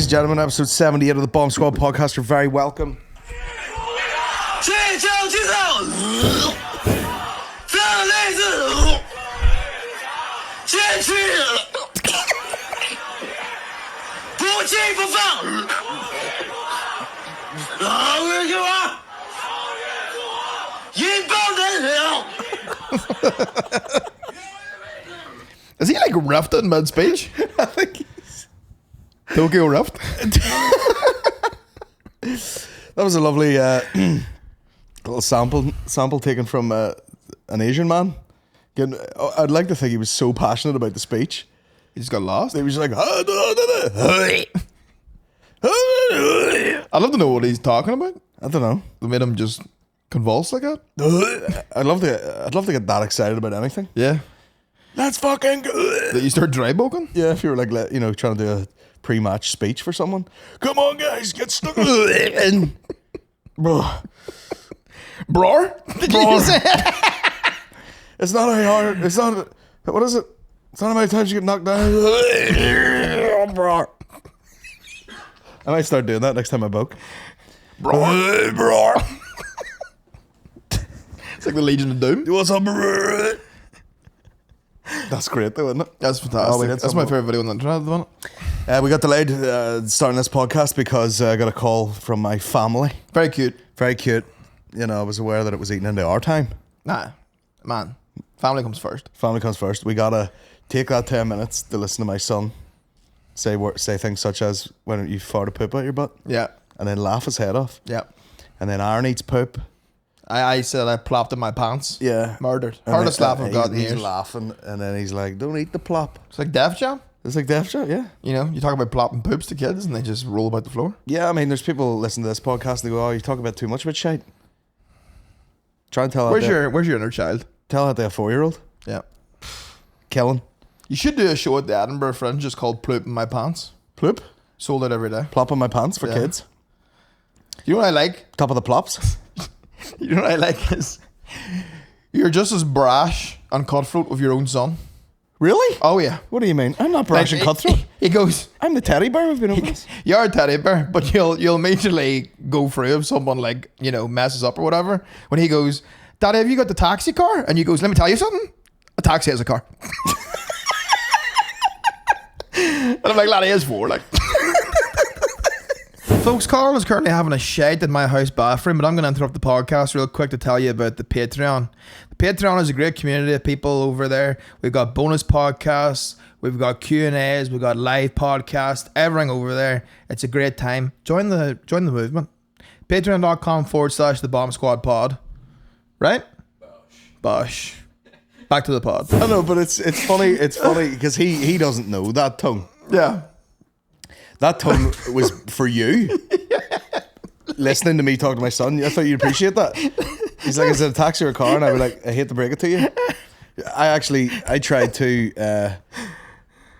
and gentlemen, episode 78 of the Bomb Squad podcast. You're very welcome. Is he like riffed in mid-speech? I think he's... Tokyo riffed? That was a lovely little sample taken from an Asian man. Again, I'd like to think he was so passionate about the speech. He just got lost. He was like... I'd love to know what he's talking about. I don't know. That made him just convulse like that. I'd love to get that excited about anything. Yeah. That's fucking good. That you start dry boking? Yeah, if you were like, you know, trying to do a pre-match speech for someone. Come on, guys, get stuck in. Bro. Did you say? It's not how hard. It's not. What is it? It's not how many times you get knocked down. Bro. I might start doing that next time I boke. Bro. It's like the Legion of Doom. What's up, bro? That's great though, isn't it? That's fantastic. Oh, That's my favourite video on the internet at the minute. We got delayed starting this podcast because I got a call from my family. Very cute. Very cute. You know, I was aware that it was eating into our time. Nah, man. Family comes first. Family comes first. We gotta take that 10 minutes to listen to my son say things such as when you fart a poop out your butt. Yeah. And then laugh his head off. Yeah. And then Aaron eats poop. I said I plopped in my pants. Yeah. Murdered. And Hardest laugh I've got in He's years. laughing and then he's like, don't eat the plop. It's like Def Jam. It's like Def Jam, yeah. You know, you talk about plopping poops to kids and they just roll about the floor. Yeah, I mean, there's people listening to this podcast and they go, oh, you talk about too much about shite. Try and tell Where's your inner child? Tell that to a 4-year-old. Yeah. Killing. You should do a show at the Edinburgh Fringe just called Ploop in My Pants. Ploop? Sold out every day. Plop on my pants for Yeah. kids. You know what I like? Top of the plops. You know what I like is you're just as brash and cutthroat with your own son. Really? Oh yeah. What do you mean? I'm not brash and cutthroat. He goes, I'm the teddy bear. We've been over this. you're a teddy bear, but you'll immediately go through if someone like, you know, messes up or whatever. When he goes, Daddy, have you got the taxi car? And you goes, let me tell you something. A taxi has a car. And I'm like, laddie is 4, like. Folks, Carl is currently having a shite in my house bathroom, but I'm going to interrupt the podcast real quick to tell you about the Patreon. The Patreon is a great community of people over there. We've got bonus podcasts, we've got Q&As, we've got live podcasts, everything over there. It's a great time. Join the movement. Patreon.com/the Bomb Squad pod. Right? Bosh. Back to the pod. I know, but it's funny. It's funny because he doesn't know that tongue. Yeah. That tone was for you. Listening to me talk to my son, I thought you'd appreciate that. He's like, is it a taxi or a car? And I'd be like, I hate to break it to you. I tried to,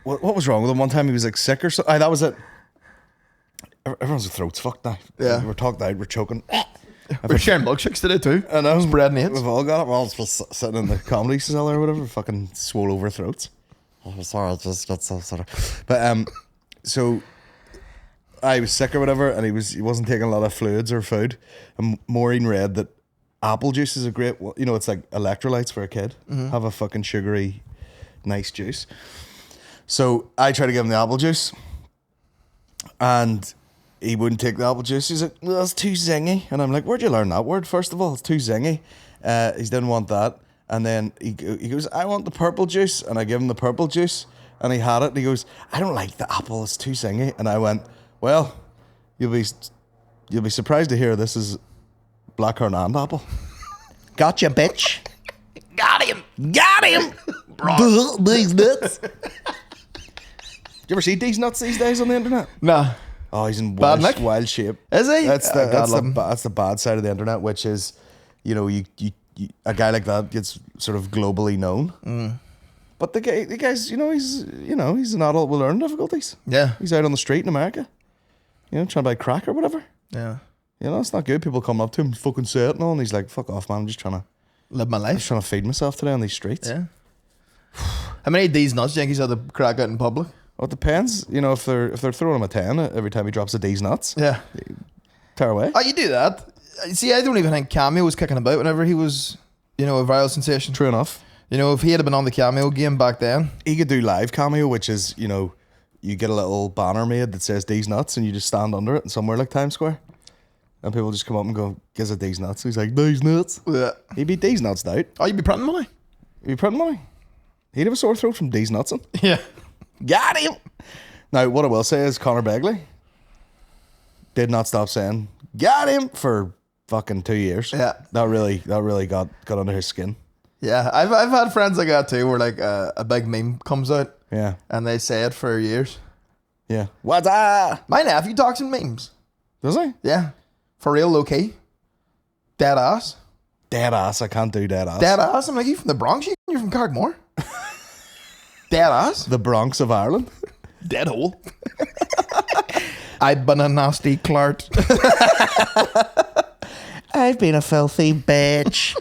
what was wrong with him? One time he was like sick or something. That was it. Everyone's throat's fucked now. Yeah. We're talked out, we're choking. We're sharing milkshokes today too. I know. Spread nates. We've all got it. We're all just sitting in the comedy cellar or whatever, fucking swole over throats. Oh, sorry, I just got so sort of. But, so... I was sick or whatever, and he wasn't taking a lot of fluids or food. And Maureen read that apple juice is a great, you know, it's like electrolytes for a kid. Mm-hmm. Have a fucking sugary, nice juice. So I tried to give him the apple juice, and he wouldn't take the apple juice. He's like, well, that's too zingy. And I'm like, where'd you learn that word? First of all, it's too zingy. He didn't want that. And then he goes, I want the purple juice. And I give him the purple juice, and he had it. And he goes, I don't like the apple. It's too zingy. And I went, well, you'll be surprised to hear this is blackcurrant and apple. Gotcha, bitch. Got him. These nuts. Do you ever see these nuts these days on the internet? Nah. Oh, he's in Bad wild shape. Is he? That's the bad side of the internet, which is, you know, you a guy like that gets sort of globally known. Mm. But the guy's, he's an adult with learning difficulties. Yeah. He's out on the street in America. You know, trying to buy crack or whatever. Yeah. You know, it's not good. People come up to him, fucking say it and all, and he's like, fuck off, man. I'm just trying to live my life. I'm just trying to feed myself today on these streets. Yeah. How many of these nuts Yankees had to crack out in public? Well, it depends. You know, if they're throwing him a 10 every time he drops a Deez nuts, Yeah. tear away. Oh, you do that. See, I don't even think Cameo was kicking about whenever he was, a viral sensation. True enough. If he had been on the Cameo game back then. He could do live Cameo, which is, you get a little banner made that says Deez nuts and you just stand under it in somewhere like Times Square. And people just come up and go, gives it Deez nuts. He's like, Deez nuts. Yeah. He'd be Deez nuts out. Oh, you'd be printing money? He'd be printing money. He'd have a sore throat from Deez nutsing. Yeah. Got him. Now, what I will say is Conor Begley did not stop saying, got him, for fucking 2 years. Yeah. That really got under his skin. Yeah. I've had friends like that too, where like a big meme comes out. Yeah. And they say it for years. Yeah. What's up? My nephew talks in memes. Does he? Yeah. For real, low key. Dead ass. Dead ass. I can't do dead ass. Dead ass. I'm like, you from the Bronx? You're from Carrickmore? Dead ass. The Bronx of Ireland. Dead hole. I've been a nasty clart. I've been a filthy bitch.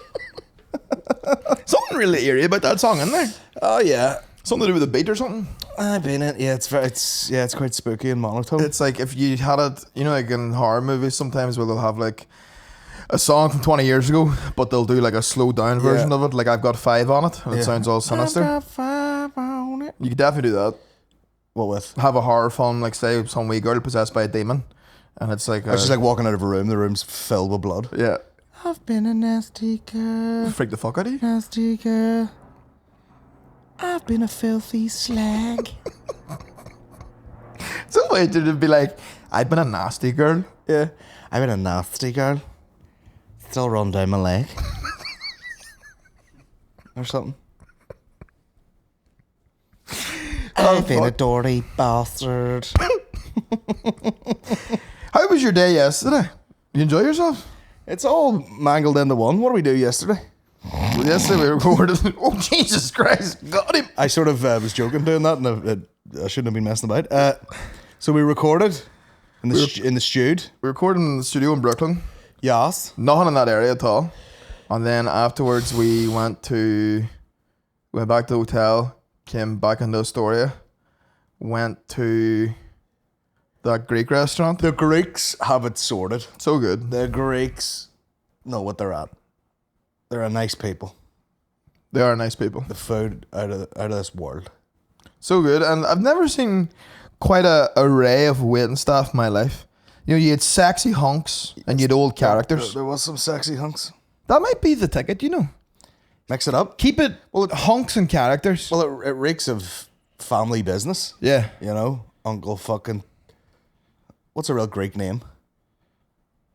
Something really eerie about that song, isn't there? Oh yeah. Something to do with a beat or something. I've been it. Yeah, it's quite spooky and monotone. It's like if you had it, like in horror movies sometimes where they'll have like a song from 20 years ago, but they'll do like a slowed down version of it. Like I've got 5 on it, and it sounds all sinister. I've got 5 on it. You could definitely do that. What with? Have a horror film, like say some wee girl possessed by a demon, and it's like It's just like walking out of a room. The room's filled with blood. yeah, I've been a nasty girl. freak the fuck out of you. Nasty girl. I've been a filthy slag. Some way to be like, I've been a nasty girl. Yeah. I've been a nasty girl. Still run down my leg. Or something. I've been a dirty bastard. How was your day yesterday? You enjoy yourself? It's all mangled into one. What did we do yesterday? Well, yesterday we recorded. Oh Jesus Christ! Got him. I sort of was joking doing that, and I shouldn't have been messing about. So we recorded in the studio. We recorded in the studio in Brooklyn. Yes. Nothing in that area at all. And then afterwards we went back to the hotel, came back into Astoria, went to that Greek restaurant. The Greeks have it sorted. So good. The Greeks know what they're at. They're a nice people. They are nice people. The food out of this world. So good. And I've never seen quite a array of waiting staff in my life. You had sexy hunks and you had old characters. There was some sexy hunks. That might be the ticket, Mix it up. Keep it hunks and characters. Well, it reeks of family business. Yeah. Uncle fucking... What's a real Greek name?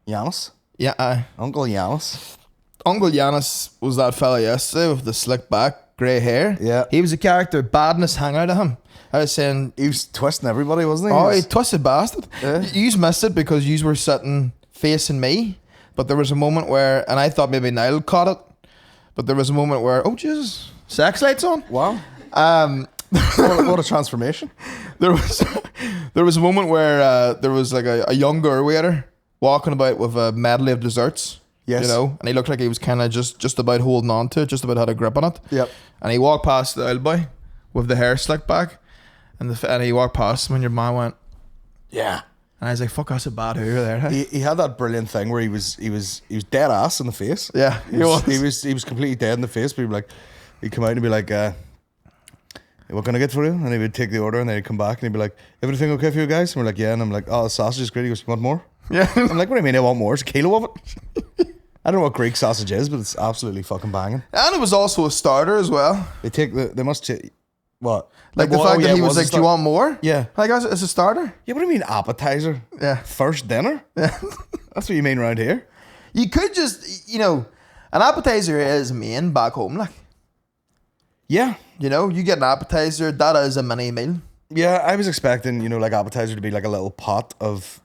Yanis? Yeah. Uncle Yanis. Uncle Giannis was that fella yesterday with the slick back, grey hair. Yeah. He was a character. Badness hang out of him. I was saying... He was twisting everybody, wasn't he? Oh, he twisted bastard. Yeah. You missed it because you were sitting facing me. But there was a moment where... And I thought maybe Niall caught it. But there was a moment where... Oh, Jesus. Sex lights on? Wow. What a transformation. There was a moment where there was like a younger waiter walking about with a medley of desserts. Yes. And he looked like he was kind of just about holding on to it, just about had a grip on it. Yep. And he walked past the old boy with the hair slicked back, and he walked past him, and your man went, Yeah. and I was like, "Fuck, that's a bad hooer there." Hey? He had that brilliant thing where he was dead ass in the face. Yeah, he was completely dead in the face. But he'd come out and be like, "What can I get for you?" And he would take the order, and then he'd come back and he'd be like, "Everything okay for you guys?" And we're like, "Yeah." And I'm like, "Oh, the sausage is great." He goes, "You want more?" Yeah. I'm like, "What do you mean I want more? It's a kilo of it." I don't know what Greek sausage is, but it's absolutely fucking banging. And it was also a starter as well. They must take what? Like the fact that he was like, "Do you want more?" Yeah. Like, it's a starter. Yeah, what do you mean appetizer? Yeah. First dinner? Yeah. That's what you mean around here? You could just, an appetizer is main back home, like. Yeah. You get an appetizer, that is a mini meal. Yeah, I was expecting, like appetizer to be like a little pot of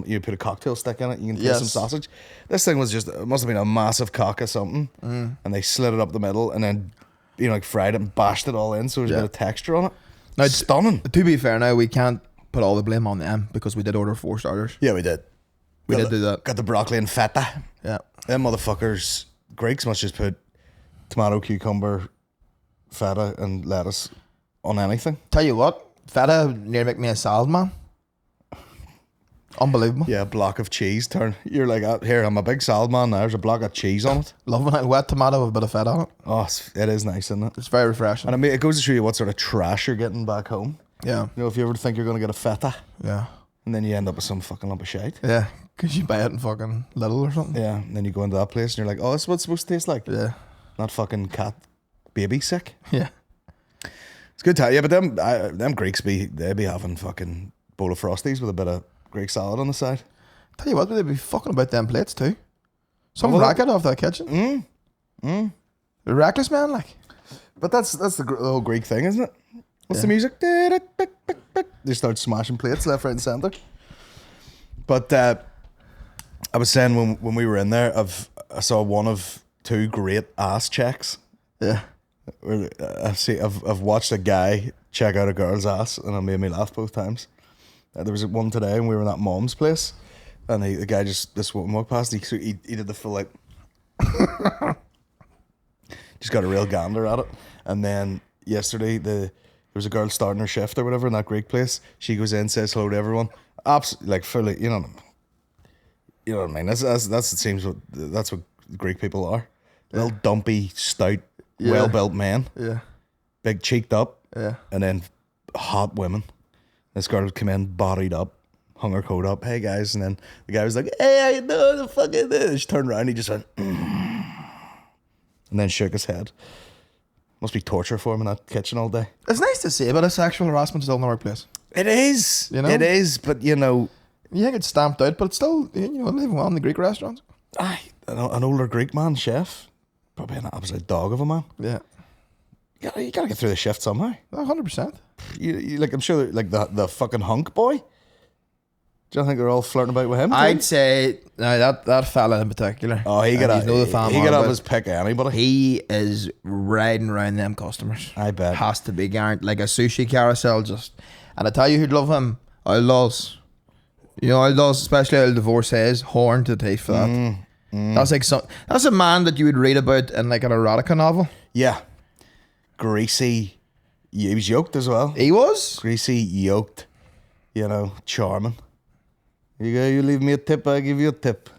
you put a cocktail stick in it, you can put some sausage. This thing was it must have been a massive cock of something. And they slit it up the middle and then, fried it and bashed it all in so there's a bit of texture on it. Now, stunning. To be fair now, we can't put all the blame on them because we did order 4 starters. Yeah, we did. We did do that. Got the broccoli and feta. Yeah. Them motherfuckers, Greeks must just put tomato, cucumber, feta and lettuce on anything. Tell you what, feta nearly make me a salad man. Unbelievable. Yeah, a block of cheese. You're like, here, I'm a big salad man now. There's a block of cheese on it. Love when I wet tomato with a bit of feta on it. Oh, it is nice, isn't it? It's very refreshing. And I mean, it goes to show you what sort of trash you're getting back home. Yeah. You know, if you ever think you're going to get a feta, Yeah. and then you end up with some fucking lump of shite. Yeah. Because you buy it in fucking Lidl or something. Yeah, and then you go into that place and you're like, oh, that's what it's supposed to taste like. Yeah. Not fucking cat baby sick. Yeah. It's good to yeah, but them Greeks they be having fucking bowl of Frosties with a bit of Greek salad on the side. Tell you what, they'd be fucking about them plates too. Some Well, racket off that kitchen. They're reckless, man, like. But that's the whole Greek thing, isn't it? What's the music? They start smashing plates left, right, and centre. But I was saying when we were in there, I saw one of two great ass checks. Yeah. I've watched a guy check out a girl's ass, and it made me laugh both times. There was one today, and we were in that mom's place, and the guy this woman walked past. He did the full like, just got a real gander at it. And then yesterday, there was a girl starting her shift or whatever in that Greek place. She goes in, says hello to everyone, absolutely like fully, you know what I mean. That's it seems that's what Greek people are. Little dumpy, stout, well-built men. Yeah. Big cheeked up. Yeah. And then hot women. This girl would come in, bodied up, hung her coat up. Hey guys, and then the guy was like, "Hey, how you doing? The fucking this." She turned around, he just went, and then shook his head. Must be torture for him in that kitchen all day. It's nice to see a bit of sexual harassment still in the workplace. It is. You know? It is, but you know, You think it's stamped out, but it's still, living well in the Greek restaurants. An older Greek man, chef, probably an absolute dog of a man. Yeah. You gotta get through the shift somehow. 100%. You like, I'm sure, like the fucking hunk boy. Do you think they're all flirting about with him? I'd say that fella in particular. Oh, he could have his pick of anybody. He is riding around them customers. I bet. Has to be guaranteed. Like a sushi carousel just. And I tell you who'd love him. Outlaws. Outlaws, especially old divorcees, horn to the teeth for that. That's like that's a man that you would read about in like an erotica novel. Yeah. Greasy. He was yoked as well. He was? Greasy, yoked. Charming. You leave me a tip, I give you a tip.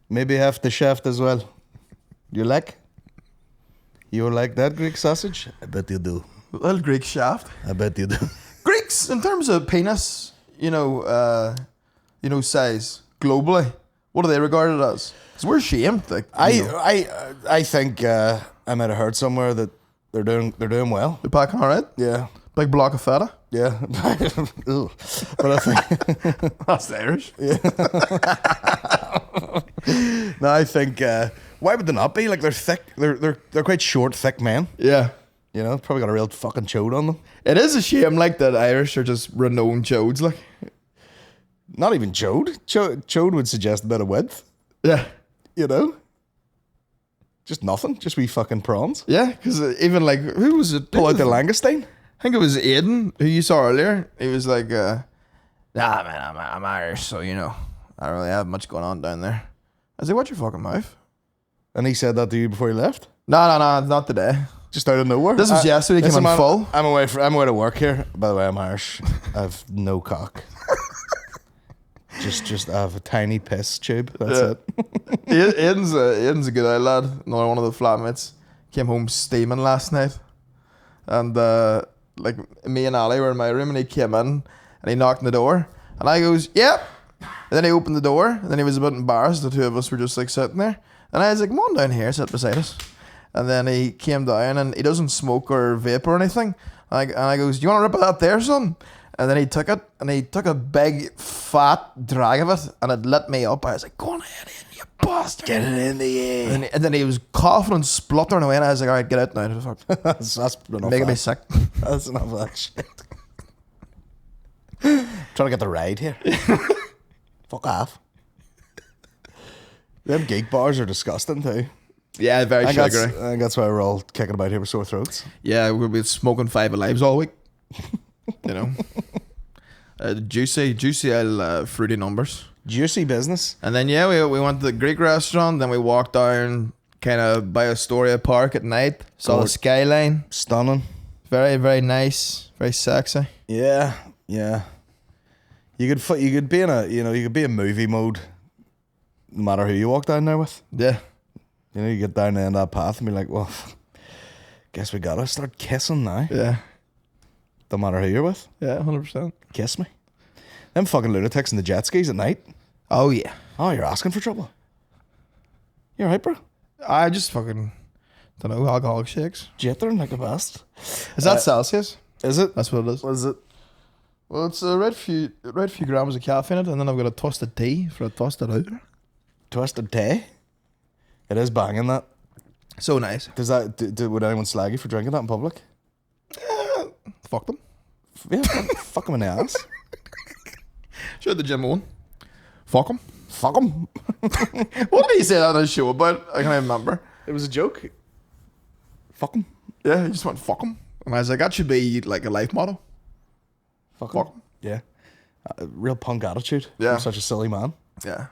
Maybe half the shaft as well. You like that Greek sausage? I bet you do. Little Greek shaft. I bet you do. Greeks, in terms of penis, size globally, what are they regarded as? Because we're shamed. Like, I think I might have heard somewhere that they're doing well. they're packing all right. Yeah. Big block of feta. Yeah. But I think That's the Irish. Yeah. No, I think why would they not be? Like, they're thick. They're quite short, thick men. Yeah. Probably got a real fucking chode on them. It is a shame, like, that Irish are just renowned chodes, like. Not even chode. Chode would suggest a bit of width. Yeah. Just nothing. Just wee fucking prawns. Yeah, because even, like, who was it? Pull out the langoustine. I think it was Aiden, who you saw earlier. He was like, nah, man, I'm Irish, so, I don't really have much going on down there. I was like, watch your fucking mouth. And he said that to you before you left? No, not today. Just out of nowhere? This was yesterday, he came in full. I'm away to work here. By the way, I'm Irish. I have no cock. Just I have a tiny piss tube. That's it. Aiden's a good old lad. Another one of the flatmates. Came home steaming last night. And like me and Ali were in my room and he came in and he knocked on the door. And I goes, yep. And then he opened the door and then he was a bit embarrassed. The two of us were just like sitting there. And I was like, come on down here, sit beside us. And then he came down and he doesn't smoke or vape or anything. And I goes, do you want to rip it out there, son? And then he took it and he took a big fat drag of it and it lit me up. I was like, go on ahead, in, you bastard. Get it in the air. And then he was coughing and spluttering away and I was like, all right, get out now. Fuck. That's enough. Making me sick. That's enough of that shit. Trying to get the ride here. Fuck off. Them geek bars are disgusting too. Yeah, very sugary. I think that's why we're all kicking about here with sore throats. Yeah, we'll be smoking 5 Alives all week. Juicy fruity numbers. Juicy business. And then we went to the Greek restaurant. Then we walked down kind of by Astoria Park at night. Saw the skyline. Stunning. Very, very nice. Very sexy. Yeah. You could be in movie mode, no matter who you walk down there with. Yeah. You know, you get down the end of that path and be like, well, guess we gotta start kissing now. Yeah. Don't matter who you're with. Yeah, 100%. Kiss me. Them fucking lunatics in the jet skis at night. Oh, yeah. Oh, you're asking for trouble. You're right, bro. I just fucking don't know. Alcoholic shakes. Jittering like the best. Is that Celsius? Is it? That's what it is. What is it? Well, it's a red few grams of caffeine in it, and then I've got a toasted tea for a toasted out. Twisted tea? It is banging, that. So nice. Does that... would anyone slag you for drinking that in public? Fuck them. Yeah, fuck them in the ass. Sure, the gym one. Fuck them. Fuck them. What did he say that on his show about? I can't remember. It was a joke. Fuck them. Yeah, he just went fuck them. And I was like, that should be like a life motto. Fuck Fuck 'em. Yeah. Real punk attitude. Yeah. You're such a silly man. Yeah.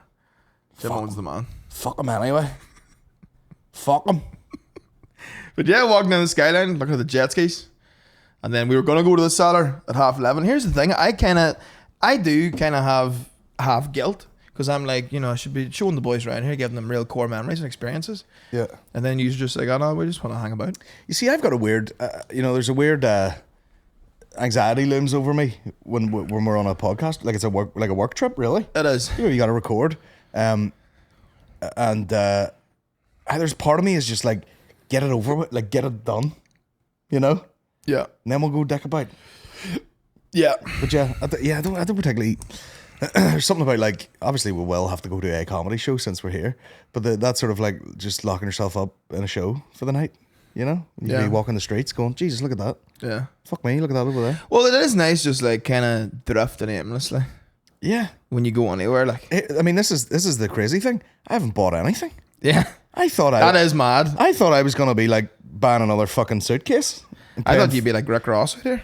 Jim owns the man. Fuck them anyway. Fuck them. But yeah, walking down the skyline, looking at the jet skis. And then we were going to go to the cellar at 11:30. Here's the thing. I do kind of have half guilt. Because I'm like, you know, I should be showing the boys around here, giving them real core memories and experiences. Yeah. And then you just like, oh no, we just want to hang about. You see, I've got a weird, there's a weird anxiety looms over me when we're on a podcast. Like it's a work trip, really. It is. You know, you got to record. And there's part of me is just like, get it over with, like get it done, you know? Yeah. And then we'll go dick about. Yeah. But yeah, I don't particularly... There's something about like, obviously we will have to go to a comedy show since we're here, but that sort of like just locking yourself up in a show for the night, you know? You'd be walking the streets going, Jesus, look at that. Yeah. Fuck me, look at that over there. Well, it is nice just like kind of drifting aimlessly. Yeah. When you go anywhere, like. I mean, this is the crazy thing. I haven't bought anything. Yeah. That is mad. I thought I was going to be like buying another fucking suitcase. I thought you'd be like Rick Ross out here.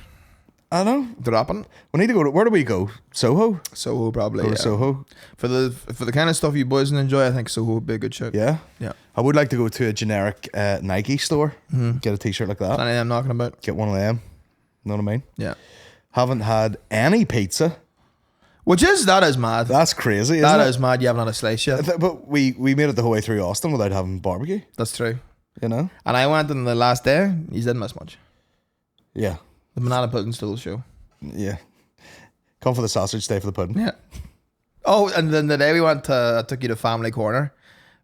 I know. Dropping. We need to go to, where do we go? Soho? Soho probably. Go to Soho. For the kind of stuff you boys enjoy, I think Soho would be a good shout. Yeah? Yeah. I would like to go to a generic Nike store, get a t-shirt like that. Any I'm knocking about. Get one of them. Know what I mean? Yeah. Haven't had any pizza. That is mad. That's crazy, isn't That it? is mad. You haven't had a slice yet. But we made it the whole way through Austin without having barbecue, That's true. you know? And I went on the last day. You didn't miss much. Yeah. The banana pudding still show. Yeah. Come for the sausage, stay for the pudding. Yeah. Oh, and then the day we went to, I took you to Family Corner,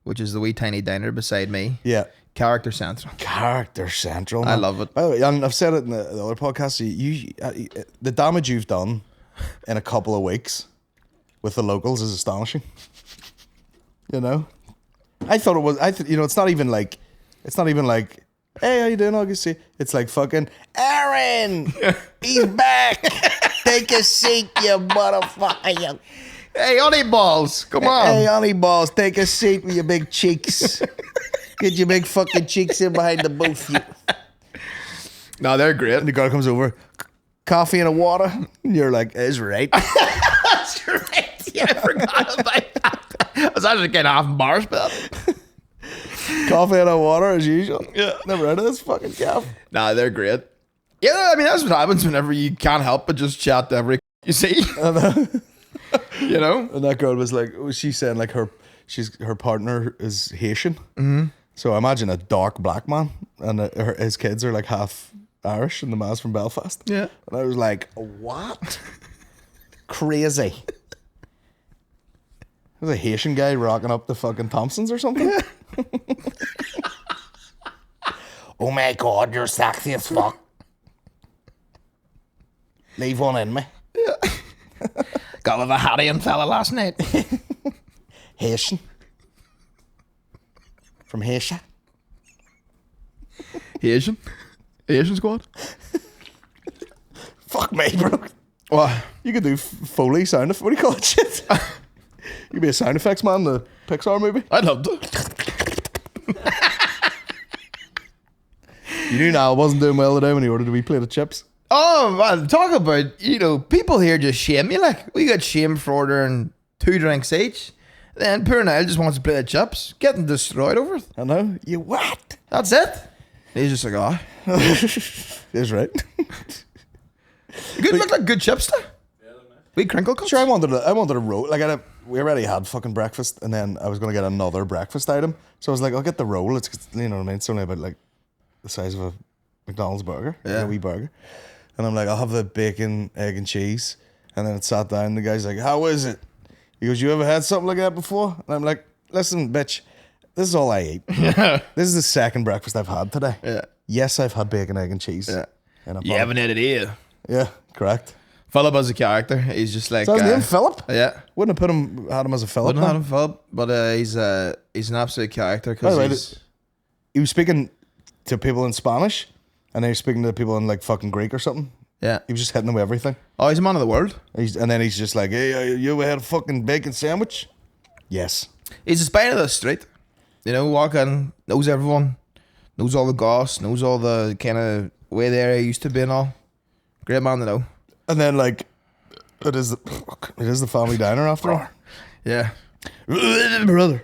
which is the wee tiny diner beside me. Yeah. Character central. Character central, I man. love it. By the way, and I've said it in the other podcasts, the damage you've done in a couple of weeks with the locals is astonishing. You know? I thought it was, it's not even like, hey, how you doing? I'll get see. It's like fucking, Aaron, he's back. Take a seat, you motherfucker. Hey, honey balls, come on. Hey, honey balls, take a seat with your big cheeks. Get your big fucking cheeks in behind the both of you. No, they're great. And the girl comes over, coffee and a water. And you're like, it's right. That's right. Yeah, I forgot about that. I was actually getting half embarrassed about that. Coffee and a water as usual. Yeah. Never heard of this fucking calf. Nah, they're great. Yeah, I mean, that's what happens whenever you can't help but just chat to every you see. You know? And that girl was like, she's saying like her partner is Haitian. Mm-hmm. So I imagine a dark black man, and his kids are like half Irish, and the man's from Belfast. Yeah. And I was like, what? Crazy. There's a Haitian guy rocking up the fucking Thompsons or something. Oh my God, you're sexy as fuck. Leave one in me. Yeah. Got with a Haitian fella last night. Haitian. From Haitian. Asian squad. Fuck me, bro. What? You could do Foley sound effects. What do you call it? Shit. You could be a sound effects man in the Pixar movie. I'd love to. You knew Niall wasn't doing well today when he ordered a wee plate of chips. Oh man, talk about, people here just shame you. Like, we got shamed for ordering 2 drinks each. Then poor Niall just wants a plate of chips, getting destroyed over it. I know. You what? That's it. He's just like, oh. He's right. Good look like good chips though. We crinkle cuts. Sure, I wanted a roll. Like we already had fucking breakfast, and then I was gonna get another breakfast item. So I was like, I'll get the roll. It's, you know what I mean. It's only about like the size of a McDonald's burger, a wee burger. And I'm like, I'll have the bacon, egg, and cheese. And then it sat down. The guy's like, how is it? He goes, you ever had something like that before? And I'm like, listen, bitch, this is all I eat. This is the second breakfast I've had today. Yeah. Yes, I've had bacon, egg, and cheese. Yeah. And You haven't had it here. Yeah, correct. Philip as a character, he's just like. So his name Philip? Yeah. Wouldn't have had him as a Philip. Wouldn't have had him Philip, but he's an absolute character because he was speaking to people in Spanish, and then he was speaking to people in like fucking Greek or something. Yeah. He was just hitting them with everything. Oh, he's a man of the world. And then he's just like, hey, you ever had a fucking bacon sandwich? Yes. He's a spine of the street. You know, walk in, knows everyone, knows all the goss, knows all the kind of way the area used to be and all. Great man to know. And then like, it is the family diner after all. Yeah. Brother.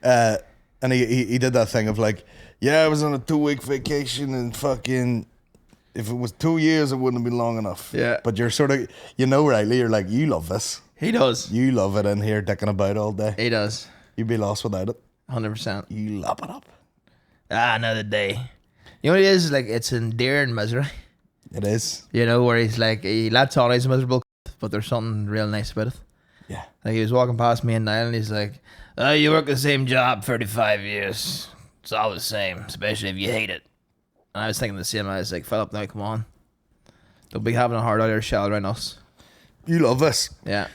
And he did that thing of like, yeah, I was on a 2-week vacation and fucking, if it was 2 years, it wouldn't have been long enough. Yeah. But you're sort of, you know, rightly, you're like, you love this. He does. You love it in here dicking about all day. He does. You'd be lost without it. 100%. You lap it up. Another day. You know what it is? Like, it's endearing misery. It is. You know, where he's like, he lets on he's a miserable but there's something real nice about it. Yeah. Like, he was walking past me and Niall and he's like, oh, you work the same job 35 years. It's all the same, especially if you hate it. And I was thinking the same. I was like, Philip, now come on. Don't be having a hard out of your shell around us. You love this. Yeah.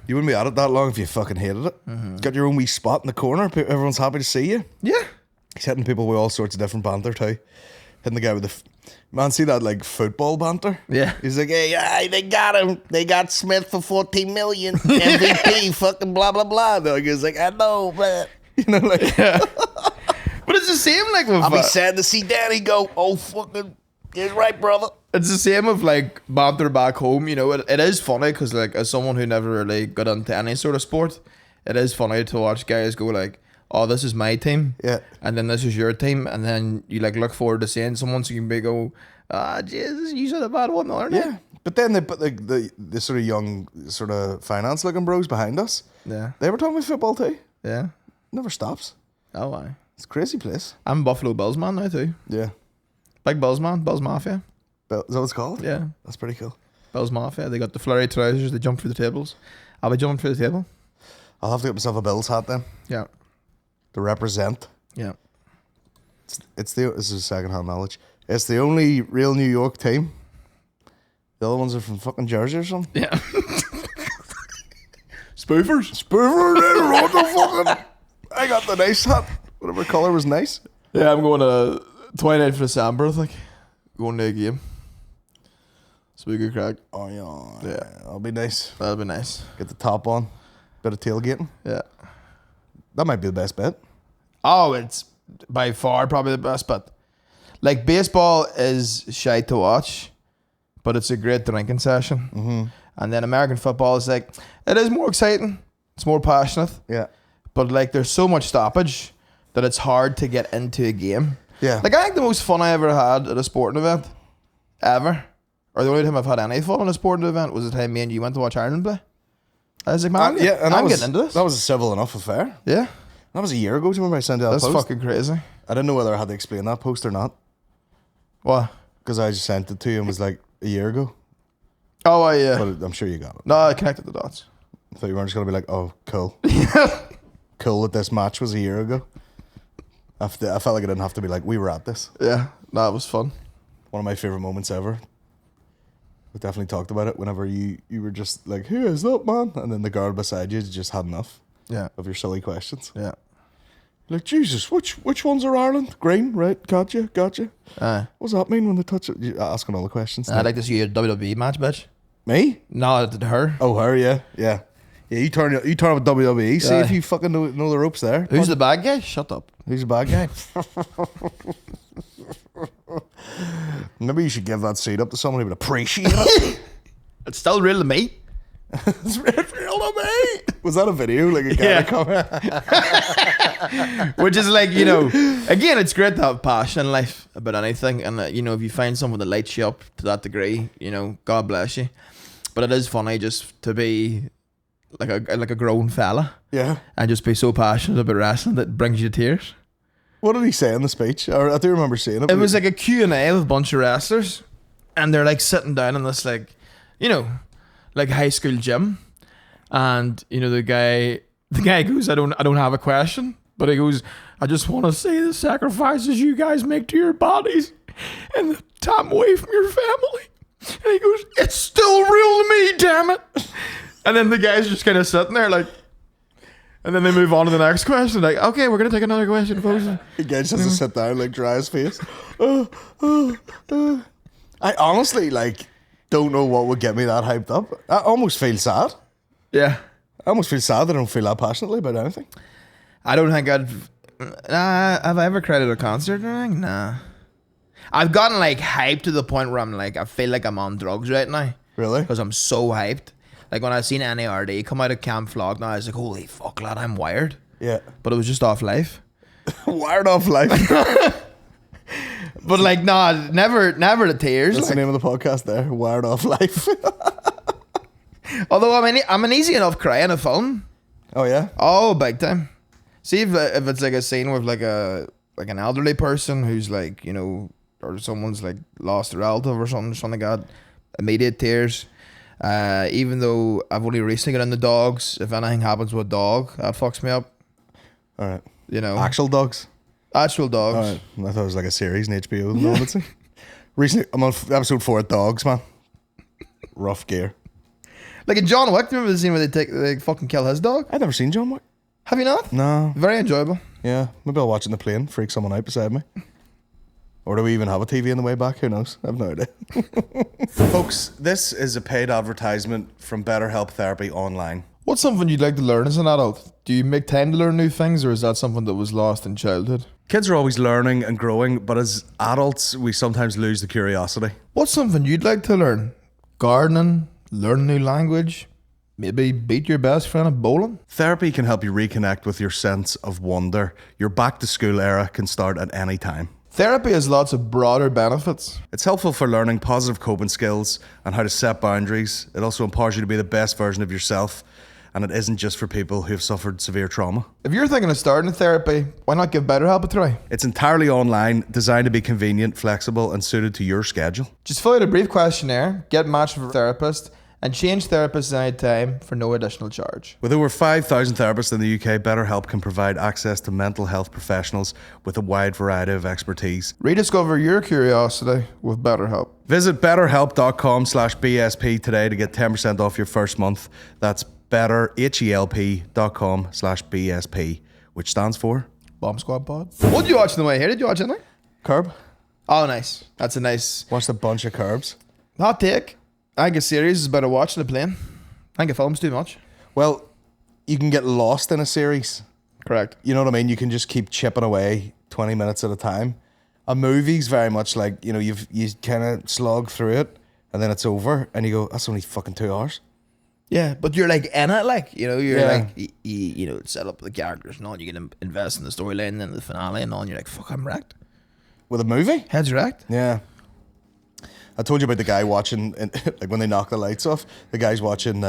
You wouldn't be at it that long if you fucking hated it. Mm-hmm. Got your own wee spot in the corner. Everyone's happy to see you. Yeah. He's hitting people with all sorts of different banter too. Hitting the guy with the... Man, see that like football banter? Yeah. He's like, hey, they got him. They got Smith for 14 million. MVP, fucking blah, blah, blah. The guy's like, I know, man. You know, like... Yeah. But it's the same like with... I'll be sad to see Danny go, oh, fucking... He's right, brother. It's the same with like banter back home, you know. It is funny because like as someone who never really got into any sort of sport, it is funny to watch guys go like, oh, this is my team, yeah, and then this is your team, and then you like look forward to seeing someone so you can be go, ah, Jesus, you said a bad one, aren't you? Yeah, but then they put like the sort of young sort of finance looking bros behind us. Yeah, they were talking about football too. Yeah, never stops. Oh, why? It's a crazy place. I'm a Buffalo Bills man now too. Yeah. Big Bills man, Bills Mafia. Is that what it's called? Yeah. That's pretty cool. Bills Mafia. They got the flurry trousers. They jump through the tables. I'll be jumping through the table. I'll have to get myself a Bills hat then. Yeah. To represent. Yeah. This is second-hand knowledge. It's the only real New York team. The other ones are from fucking Jersey or something. Yeah. Spoofers. Spoofers. What the fucking... I got the nice hat. Whatever colour was nice. Yeah, I'm going to 29th of December, I think. Going to a game. So we good crack. Oh, yeah. Yeah. That'll be nice. That'll be nice. Get the top on. Bit of tailgating. Yeah. That might be the best bet. Oh, it's by far probably the best bet. Like, baseball is shite to watch, but it's a great drinking session. Mm-hmm. And then American football is like, it is more exciting. It's more passionate. Yeah. But, like, there's so much stoppage that it's hard to get into a game. Yeah. Like, I think the most fun I ever had at a sporting event, ever, or the only time I've had any fun at a sporting event was the time me and you went to watch Ireland play. I was like, man, I'm getting into this. That was a civil enough affair. Yeah. That was a year ago. Do you remember I sent out a post? That's fucking crazy. I didn't know whether I had to explain that post or not. What? Because I just sent it to you and was like a year ago. Oh, yeah. But I'm sure you got it. No, I connected the dots. I thought you weren't just going to be like, oh, cool. Cool that this match was a year ago. I felt like I didn't have to be like, we were at this. Yeah, no, it was fun. One of my favourite moments ever. We definitely talked about it whenever you were just like, who is that, man? And then the girl beside you just had enough of your silly questions. Yeah. Like, Jesus, which ones are Ireland? Green, right? Gotcha. What's that mean when they touch it? You're asking all the questions. I'd like to see your WWE match, bitch. Me? No, her. Oh, her, yeah. Yeah, you turn up with WWE. See if you fucking know the ropes there. Who's the bad guy? Shut up. Who's the bad guy? Maybe you should give that seat up to someone who would appreciate it. It's still real to me. It's real to me. Was that a video? Like a guy Which is like, you know, again, it's great to have passion in life, about anything, and you know, if you find someone that lights you up to that degree, you know, God bless you. But it is funny just to be like a grown fella, Yeah. and just be so passionate about wrestling that brings you to tears. What did he say in the speech? I do remember seeing it. It was like a Q&A with a bunch of wrestlers, and they're like sitting down in this, like, you know, like high school gym, and you know, the guy goes, I don't have a question, but he goes, I just want to say the sacrifices you guys make to your bodies and the time away from your family. And he goes, it's still real to me, damn it. And then the guy's just kind of sitting there like, and then they move on to the next question. Like, okay, we're going to take another question, folks. The guy just has to sit down, like, dry his face. I honestly, like, don't know what would get me that hyped up. I almost feel sad. Yeah. I almost feel sad that I don't feel that passionately about anything. I don't think I'd... have I ever cried at a concert or anything? Nah. I've gotten, like, hyped to the point where I'm like, I feel like I'm on drugs right now. Really? Because I'm so hyped. Like, when I seen NARD come out of Camp Flog now, I was like, holy fuck, lad, I'm wired. Yeah. But it was just off life. Wired off life. But, like, nah, never to tears. That's Like, the name of the podcast there. Wired off life. although, I'm an easy enough cry in a film. Oh, yeah? Oh, big time. See if it's like a scene with like an elderly person who's like, you know, or someone's like lost a relative or something like that, immediate tears. Even though I've only recently got into dogs, if anything happens with a dog, that fucks me up. All right. You know, Actual dogs? actual dogs. All right. I thought it was like a series in HBO. Yeah. Recently, I'm on episode 4 of Dogs, man. Rough gear. Like in John Wick, remember the scene where they fucking kill his dog? I've never seen John Wick. Have you not? No. Very enjoyable. Yeah. Maybe I'll watch it in the plane, freak someone out beside me. Or do we even have a TV on the way back? Who knows? I have no idea. Folks, this is a paid advertisement from BetterHelp Therapy Online. What's something you'd like to learn as an adult? Do you make time to learn new things, or is that something that was lost in childhood? Kids are always learning and growing, but as adults, we sometimes lose the curiosity. What's something you'd like to learn? Gardening, learn a new language, maybe beat your best friend at bowling? Therapy can help you reconnect with your sense of wonder. Your back to school era can start at any time. Therapy has lots of broader benefits. It's helpful for learning positive coping skills and how to set boundaries. It also empowers you to be the best version of yourself. And it isn't just for people who have suffered severe trauma. If you're thinking of starting therapy, why not give BetterHelp a try? It's entirely online, designed to be convenient, flexible, and suited to your schedule. Just fill out a brief questionnaire, get matched with a therapist, and change therapists anytime for no additional charge. With over 5,000 therapists in the UK, BetterHelp can provide access to mental health professionals with a wide variety of expertise. Rediscover your curiosity with BetterHelp. Visit betterhelp.com/BSP today to get 10% off your first month. That's betterhelp.com/BSP, which stands for Bomb Squad Pod. What did you watch on the way here? Did you watch anything? Curb. Oh, nice. That's a nice Watched a bunch of Curbs. hot take. I think a series is better watching a plane. I think a film's too much. Well, you can get lost in a series. Correct. You know what I mean? You can just keep chipping away 20 minutes at a time. A movie's very much like, you know, you kind of slog through it and then it's over and you go, that's only fucking 2 hours. Yeah, but you're like in it, like, you know, you're Yeah. like, you know, set up the characters and all. You can invest in the storyline and then the finale and all. And you're like, fuck, I'm wrecked. With a movie? Head's wrecked. Yeah. I told you about the guy watching, like when they knock the lights off, the guy's watching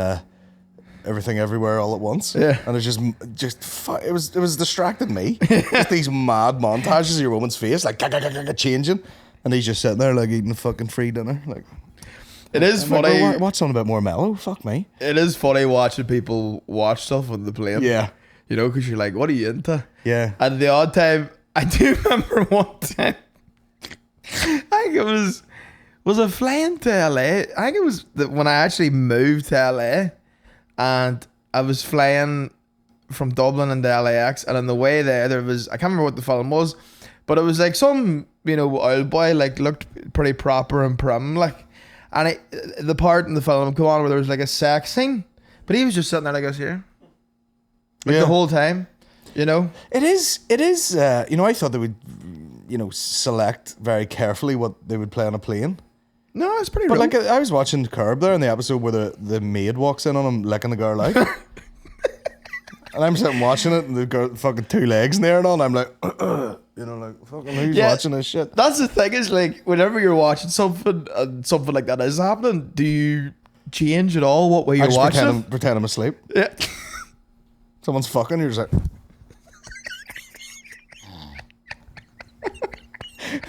Everything Everywhere All at Once. Yeah. And it's it was distracting me. Just these mad montages of your woman's face, like changing. And he's just sitting there like eating a fucking free dinner. Like, It is I'm funny. like, watch something a bit more mellow. Fuck me. It is funny watching people watch stuff on the plane. Yeah. You know, because you're like, what are you into? Yeah. And the odd time, I do remember one time, I think it was I flying to LA? I think it was when I actually moved to LA, and I was flying from Dublin into LAX, and on the way there was, I can't remember what the film was, but it was like some, you know, old boy, like looked pretty proper and prim, like, and the part in the film come on where there was like a sex scene, but he was just sitting there like us here, like the whole time, you know. It is. You know, I thought they would, you know, select very carefully what they would play on a plane. No, it's pretty But real. like, I was watching Curb there in the episode where the maid walks in on him licking the girl out. And I'm sitting watching it and the girl fucking 2 legs in there and all, and I'm like, You know, like, fucking who's Yeah. watching this shit? That's the thing is, like, whenever you're watching something and something like that is happening, do you change at all what way I you're just watching? pretend I'm asleep. Yeah. Someone's fucking, you're just like...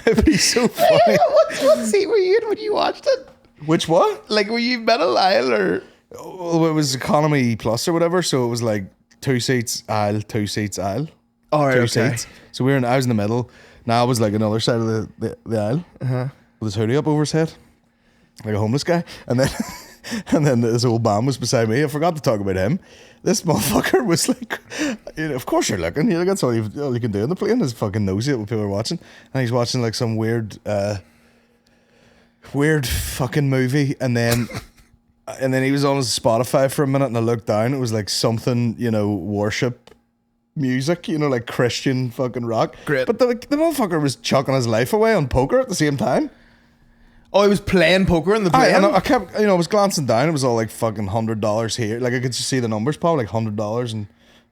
It'd be so funny. what scene were you in when you watched it? Which what? Like, were you middle aisle or? Oh, it was economy plus or whatever, so it was like 2 seats aisle, 2 seats aisle. All right, Two okay. seats. So I was in the middle. Now I was like another side of the aisle with his hoodie up over his head, like a homeless guy. And then and then this old man was beside me. I forgot to talk about him. This motherfucker was like, you know, of course you're looking. You know, that's all you can do on the plane is fucking nosy at what people are watching. And he's watching like some weird fucking movie. And then he was on his Spotify for a minute, and I looked down. It was like something, you know, worship music, you know, like Christian fucking rock. Great. But the motherfucker was chucking his life away on poker at the same time. Oh, he was playing poker in the plane. I kept, you know, I was glancing down. It was all like fucking $100 here. Like I could just see the numbers, probably like $100 and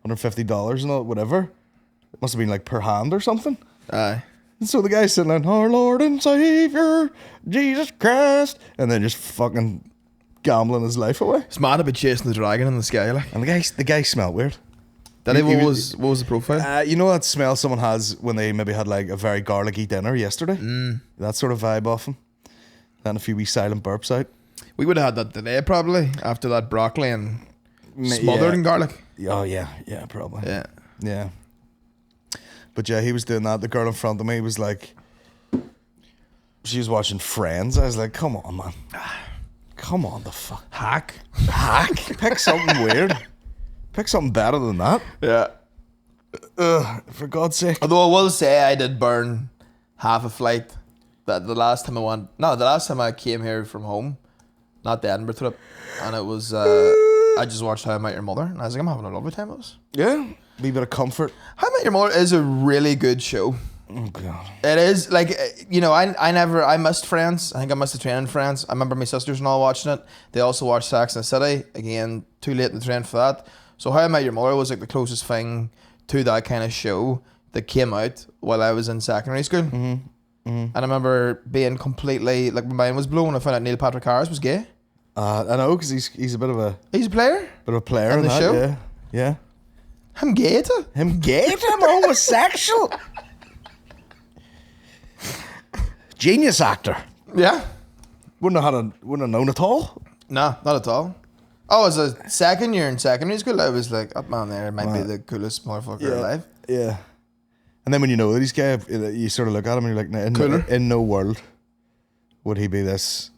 $150 and all, whatever. It must have been like per hand or something. Aye. And so the guy's sitting there, our Lord and Savior, Jesus Christ, and then just fucking gambling his life away. It's mad about chasing the dragon in the sky, like. And the guy smelled weird. What was the profile? You know that smell someone has when they maybe had like a very garlicky dinner yesterday? That sort of vibe off him. And a few wee silent burps out. We would have had that today probably after that broccoli and smothered in garlic. Oh yeah, probably. Yeah. Yeah. But yeah, he was doing that. The girl in front of me was like, she was watching Friends. I was like, come on, man. Come on, the fuck. Hack. Pick something weird. Pick something better than that. Yeah. For God's sake. Although I will say I did burn half a flight. That the last time I came here from home, not the Edinburgh trip, and it was I just watched How I Met Your Mother, and I was like, I'm having a lovely time with this. Yeah, be a bit of comfort. How I Met Your Mother is a really good show. Oh god, it is. Like, you know, I missed Friends. I think I missed the train in Friends. I remember my sisters and all watching it. They also watched Sex and the City. Again, too late in the train for that. So How I Met Your Mother was like the closest thing to that kind of show that came out while I was in secondary school. And I remember being completely, like, my mind was blown when I found out Neil Patrick Harris was gay. I know, because he's a bit of a... He's a player? Bit of a player in the that, show? Yeah. I'm gay too. Him gay? I'm homosexual. Genius actor. Yeah. Wouldn't have known at all. No, not at all. Oh, as a second year in secondary school, I was like, that man there might be the coolest motherfucker alive. Yeah. And then when you know that he's gay, you sort of look at him and you're like, in no world would he be this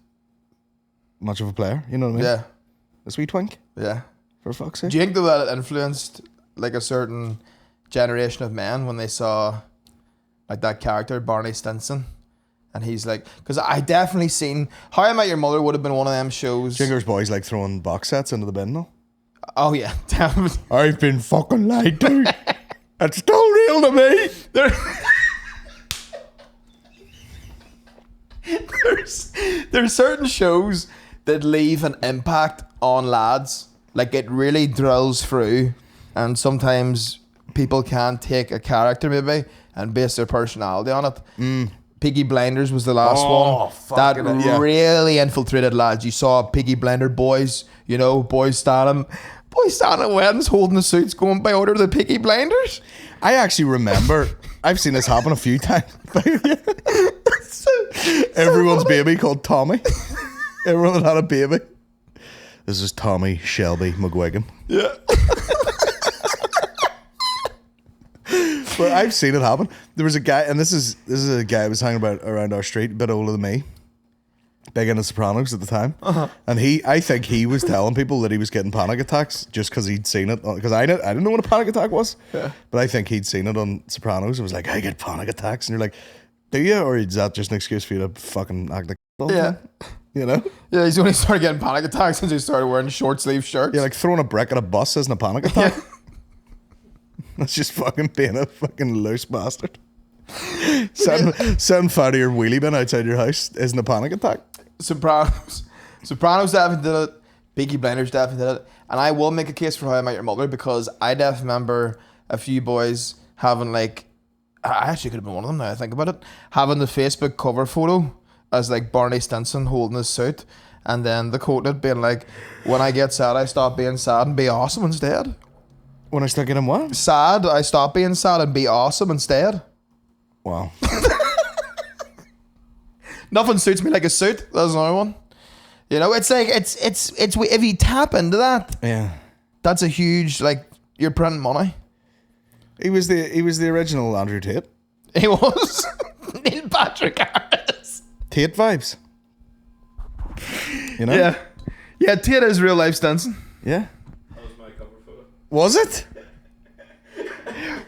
much of a player. You know what I mean? Yeah. A sweet twink. Yeah. For fuck's sake. Do you think that it influenced like a certain generation of men when they saw like that character, Barney Stinson? And he's like, because I definitely seen How I Met Your Mother would have been one of them shows. Jinger's boys like throwing box sets into the bin though. Oh yeah, definitely. I've been fucking lied to. It's still real to me. There's certain shows that leave an impact on lads. Like, it really drills through, and sometimes people can take a character maybe and base their personality on it. Peaky Blinders was the last one. That really infiltrated lads. You saw Peaky Blinder boys, you know, boys standing at weddings holding the suits going by order of the Peaky Blinders. I actually remember, I've seen this happen a few times. Everyone's baby called Tommy. Everyone that had a baby. This is Tommy Shelby McGuigan. Yeah. But I've seen it happen. There was a guy, and this is a guy who was hanging about around our street, a bit older than me, big into Sopranos at the time. And I think he was telling people that he was getting panic attacks just because he'd seen it. Because I didn't know what a panic attack was, but I think he'd seen it on Sopranos. It was like, I get panic attacks, and you're like, do you, or is that just an excuse for you to fucking act like all the time? You know? Yeah, he's only started getting panic attacks since he started wearing short sleeve shirts. Yeah, like throwing a brick at a bus isn't a panic attack. Yeah. That's just fucking being a fucking loose bastard. Setting fire to your wheelie bin outside your house isn't a panic attack. Sopranos definitely did it. Peaky Blinders definitely did it. And I will make a case for How I Met Your Mother, because I definitely remember a few boys having like I actually could have been one of them now I think about it. Having the Facebook cover photo as like Barney Stinson holding his suit, and then the quote it being like, when I get sad, I stop being sad and be awesome instead. When I start getting what? Sad, I stop being sad and be awesome instead. Wow. Nothing suits me like a suit. That's another one. You know, it's like it's if you tap into that, Yeah. that's a huge, like, you're printing money. He was the original Andrew Tate. He was Neil Patrick Harris. Tate vibes. You know? Yeah. Yeah, Tate is real life Stinson. Yeah. That was my cover photo. Was it?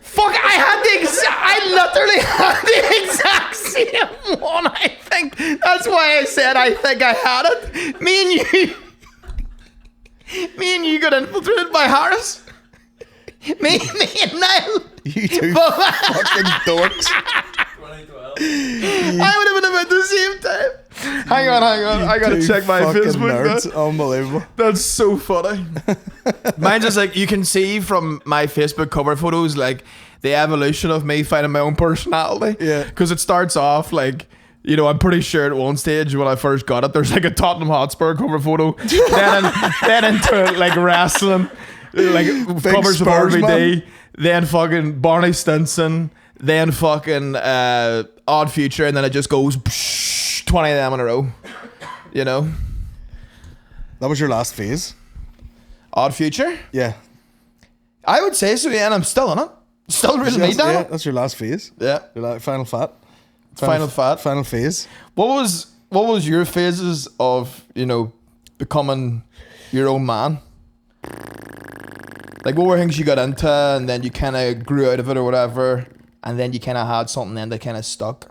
Fuck, I literally had the exact same one, I think. That's why I said I think I had it. Me and you got infiltrated by Harris. Me and Niall. You two fucking dorks. 2012. I would have been about the same time. Hang on. I gotta Two check my fucking Facebook. nerds. Man. Unbelievable. That's so funny. Mine's just like, you can see from my Facebook cover photos, like, the evolution of me finding my own personality. Yeah. Because it starts off like, you know, I'm pretty sure at one stage when I first got it, there's like a Tottenham Hotspur cover photo. then into like wrestling, like covers of Spurs RVD, then fucking Barney Stinson, then fucking Odd Future, and then it just goes 20 of them in a row. You know? That was your last phase? Odd Future? Yeah. I would say so, yeah, and I'm still in it. Still really need Yeah, that. that's your last phase. Yeah. Your final fat. Final fat. Final phase. What was your phases of, you know, becoming your own man? Like, what were things you got into and then you kind of grew out of it or whatever, and then you kind of had something then that kind of stuck?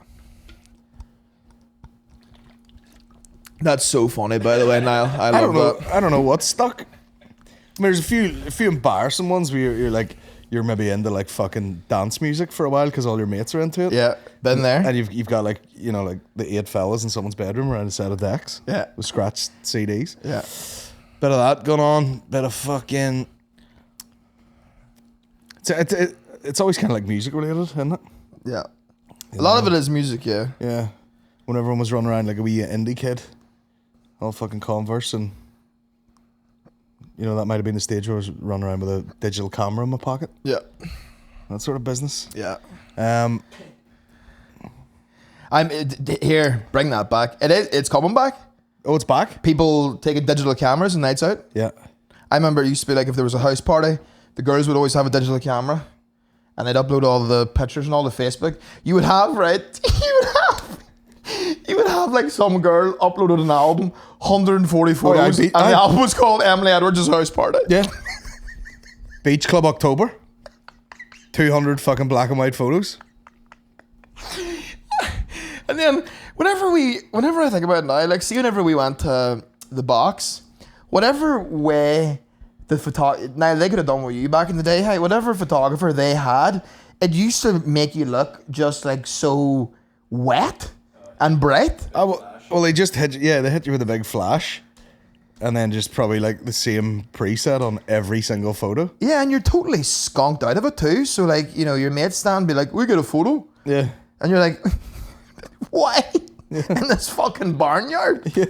That's so funny, by the way, Niall. I love that. I don't know what's stuck. I mean, there's a few embarrassing ones where you're like, you're maybe into like fucking dance music for a while because all your mates are into it. Yeah, been there. And you've got like, you know, like the 8 fellas in someone's bedroom around a set of decks. Yeah. With scratched CDs. Yeah. Bit of that going on. Bit of fucking. It's always kind of like music related, isn't it? Yeah. A lot of it is music, yeah. Yeah. When everyone was running around like a wee indie kid, all fucking Converse, and you know, that might have been the stage where I was running around with a digital camera in my pocket. Yeah. That sort of business. Yeah. Here, bring that back. It's coming back. Oh, it's back? People taking digital cameras and nights out. Yeah. I remember it used to be like if there was a house party, the girls would always have a digital camera and they'd upload all the pictures and all the Facebook. You would have, right? You would have like some girl uploaded an album, 140 photos, and the album was called Emily Edwards' House Party. Yeah. Beach Club October. 200 fucking black and white photos. And then whenever I think about it now, like, see, whenever we went to the box, whatever way the now they could have done with you back in the day, hey, whatever photographer they had, it used to make you look just like so wet and bright. Well, they just hit you with a big flash, and then just probably like the same preset on every single photo. Yeah, and you're totally skunked out of it too. So like, you know, your mates stand and be like, we got a photo. Yeah. And you're like, why? Yeah. In this fucking barnyard? Yeah.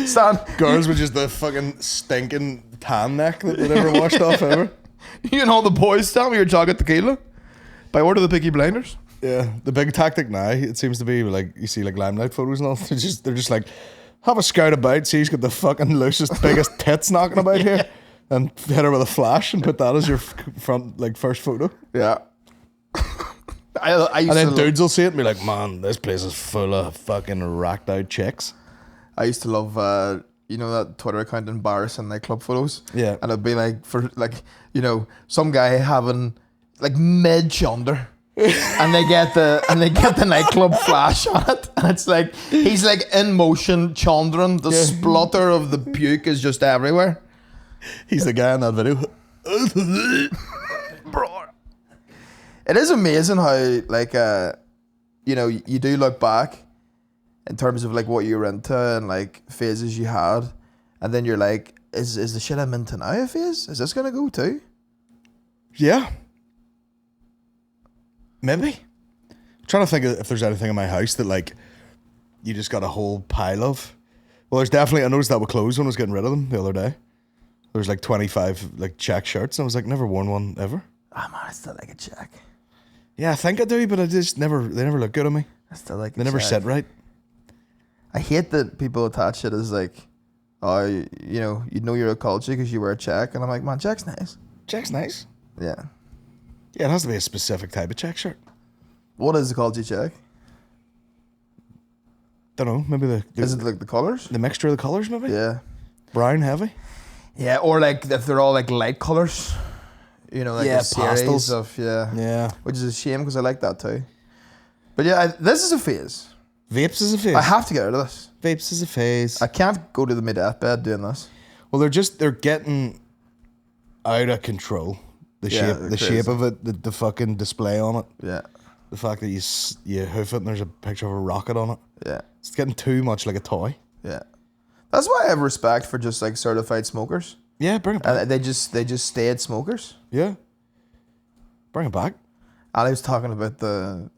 Stand. Girls with just the fucking stinking tan neck that they never washed off ever. You and all the boys stand with your jog at tequila by order of the Peaky Blinders. Yeah, the big tactic now, it seems to be like, you see like limelight photos and all, they're just like, have a scout about, see who's got the fucking loosest, biggest tits knocking about here, and hit her with a flash and put that as your front, like, first photo. Yeah. I used and then to dudes will see it and be like, man, this place is full of fucking racked out chicks. I used to love, you know, that Twitter account embarrassing nightclub photos. Yeah. And it'd be like, for like, you know, some guy having like mid chunder. and they get the nightclub flash on it, and it's like he's like in motion chondering. The splutter of the puke is just everywhere. He's the guy in that video. Bro, it is amazing how like you know, you do look back in terms of like what you were into and like phases you had, and then you're like, is the shit I'm into now a phase? Is this gonna go too? Yeah. Maybe. I'm trying to think if there's anything in my house that like you just got a whole pile of. Well, there's definitely. I noticed that with clothes when I was getting rid of them the other day. There was like 25 like check shirts, and I was like, never worn one ever. Oh man, I still like a check. Yeah, I think I do, but I just never. They never look good on me. I still like. They never sit right. I hate that people attach it as like, oh, you know you're a culture because you wear a check, and I'm like, man, check's nice. Check's nice. Yeah. Yeah, it has to be a specific type of check shirt. What is the culture check? Don't know. Maybe Is it like the colours? the mixture of the colours? Maybe. Yeah. Brown heavy. Yeah, or like if they're all like light colours, you know, like Yeah, a series pastels. of Yeah. which is a shame because I like that too. But yeah, this is a phase. Vapes is a phase. I have to get out of this. Vapes is a phase. I can't go to the deathbed doing this. Well, they're getting out of control. The Yeah, shape, they're the shape crazy. of it, the fucking display on it, Yeah, the fact that you hoof it and there's a picture of a rocket on it. yeah, It's getting too much like a toy. yeah. That's why I have respect for just like certified smokers. Yeah, bring it back. And they just stayed smokers. Yeah, bring it back. Ali was talking about the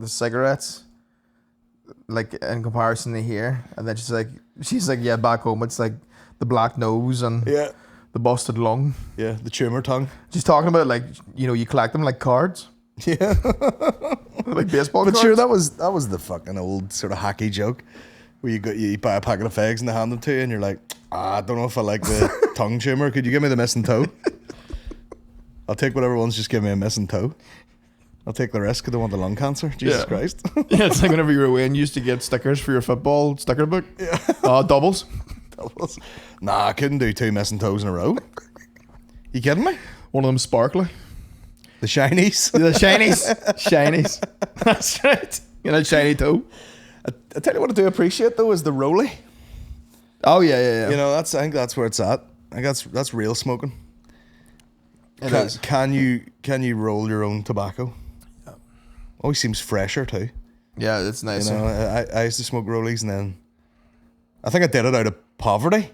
cigarettes, like in comparison to here, and then she's like, yeah, back home it's like the black nose and Yeah, the busted lung. yeah, the tumor tongue. She's talking about like, you know, you collect them like cards, Yeah, like baseball but cards. sure, that was the fucking old sort of hacky joke where you buy a packet of fags and they hand them to you and you're like, I don't know if I like the tongue tumor. Could you give me the missing toe? I'll take whatever one's just give me a missing toe. I'll take the risk. I don't want the lung cancer. Jesus Yeah. Christ. Yeah, it's like whenever you were away and you used to get stickers for your football sticker book. Yeah. Doubles. Nah, I couldn't do 2 missing toes in a row. You kidding me? One of them sparkly. The shinies. The shinies. Shinies. That's right. You know, shiny toe. I tell you what I do appreciate though is the rolly. Oh yeah, yeah, yeah. You know, I think that's where it's at. I think that's real smoking. It is. Can you roll your own tobacco? Yeah. Always seems fresher too. Yeah, it's nice. You know, I used to smoke rollies and then I think I did it out of poverty,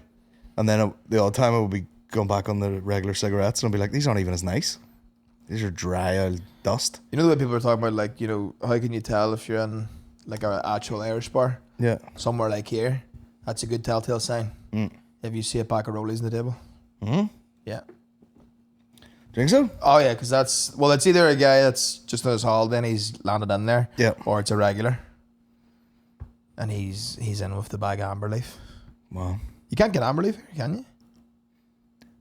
and then the odd time I would be going back on the regular cigarettes and I'd be like, these aren't even as nice. These are dry old dust. You know the way people are talking about, like, you know, how can you tell if you're in like an actual Irish bar Yeah. somewhere like here? That's a good telltale sign. Mm. If you see a pack of rollies on the table. Mm-hmm. Yeah. Think so? Oh yeah, because it's either a guy that's just on his holiday and he's landed in there, Yeah. or it's a regular, and he's in with the bag of amber leaf. Wow. You can't get amber leaf here, can you?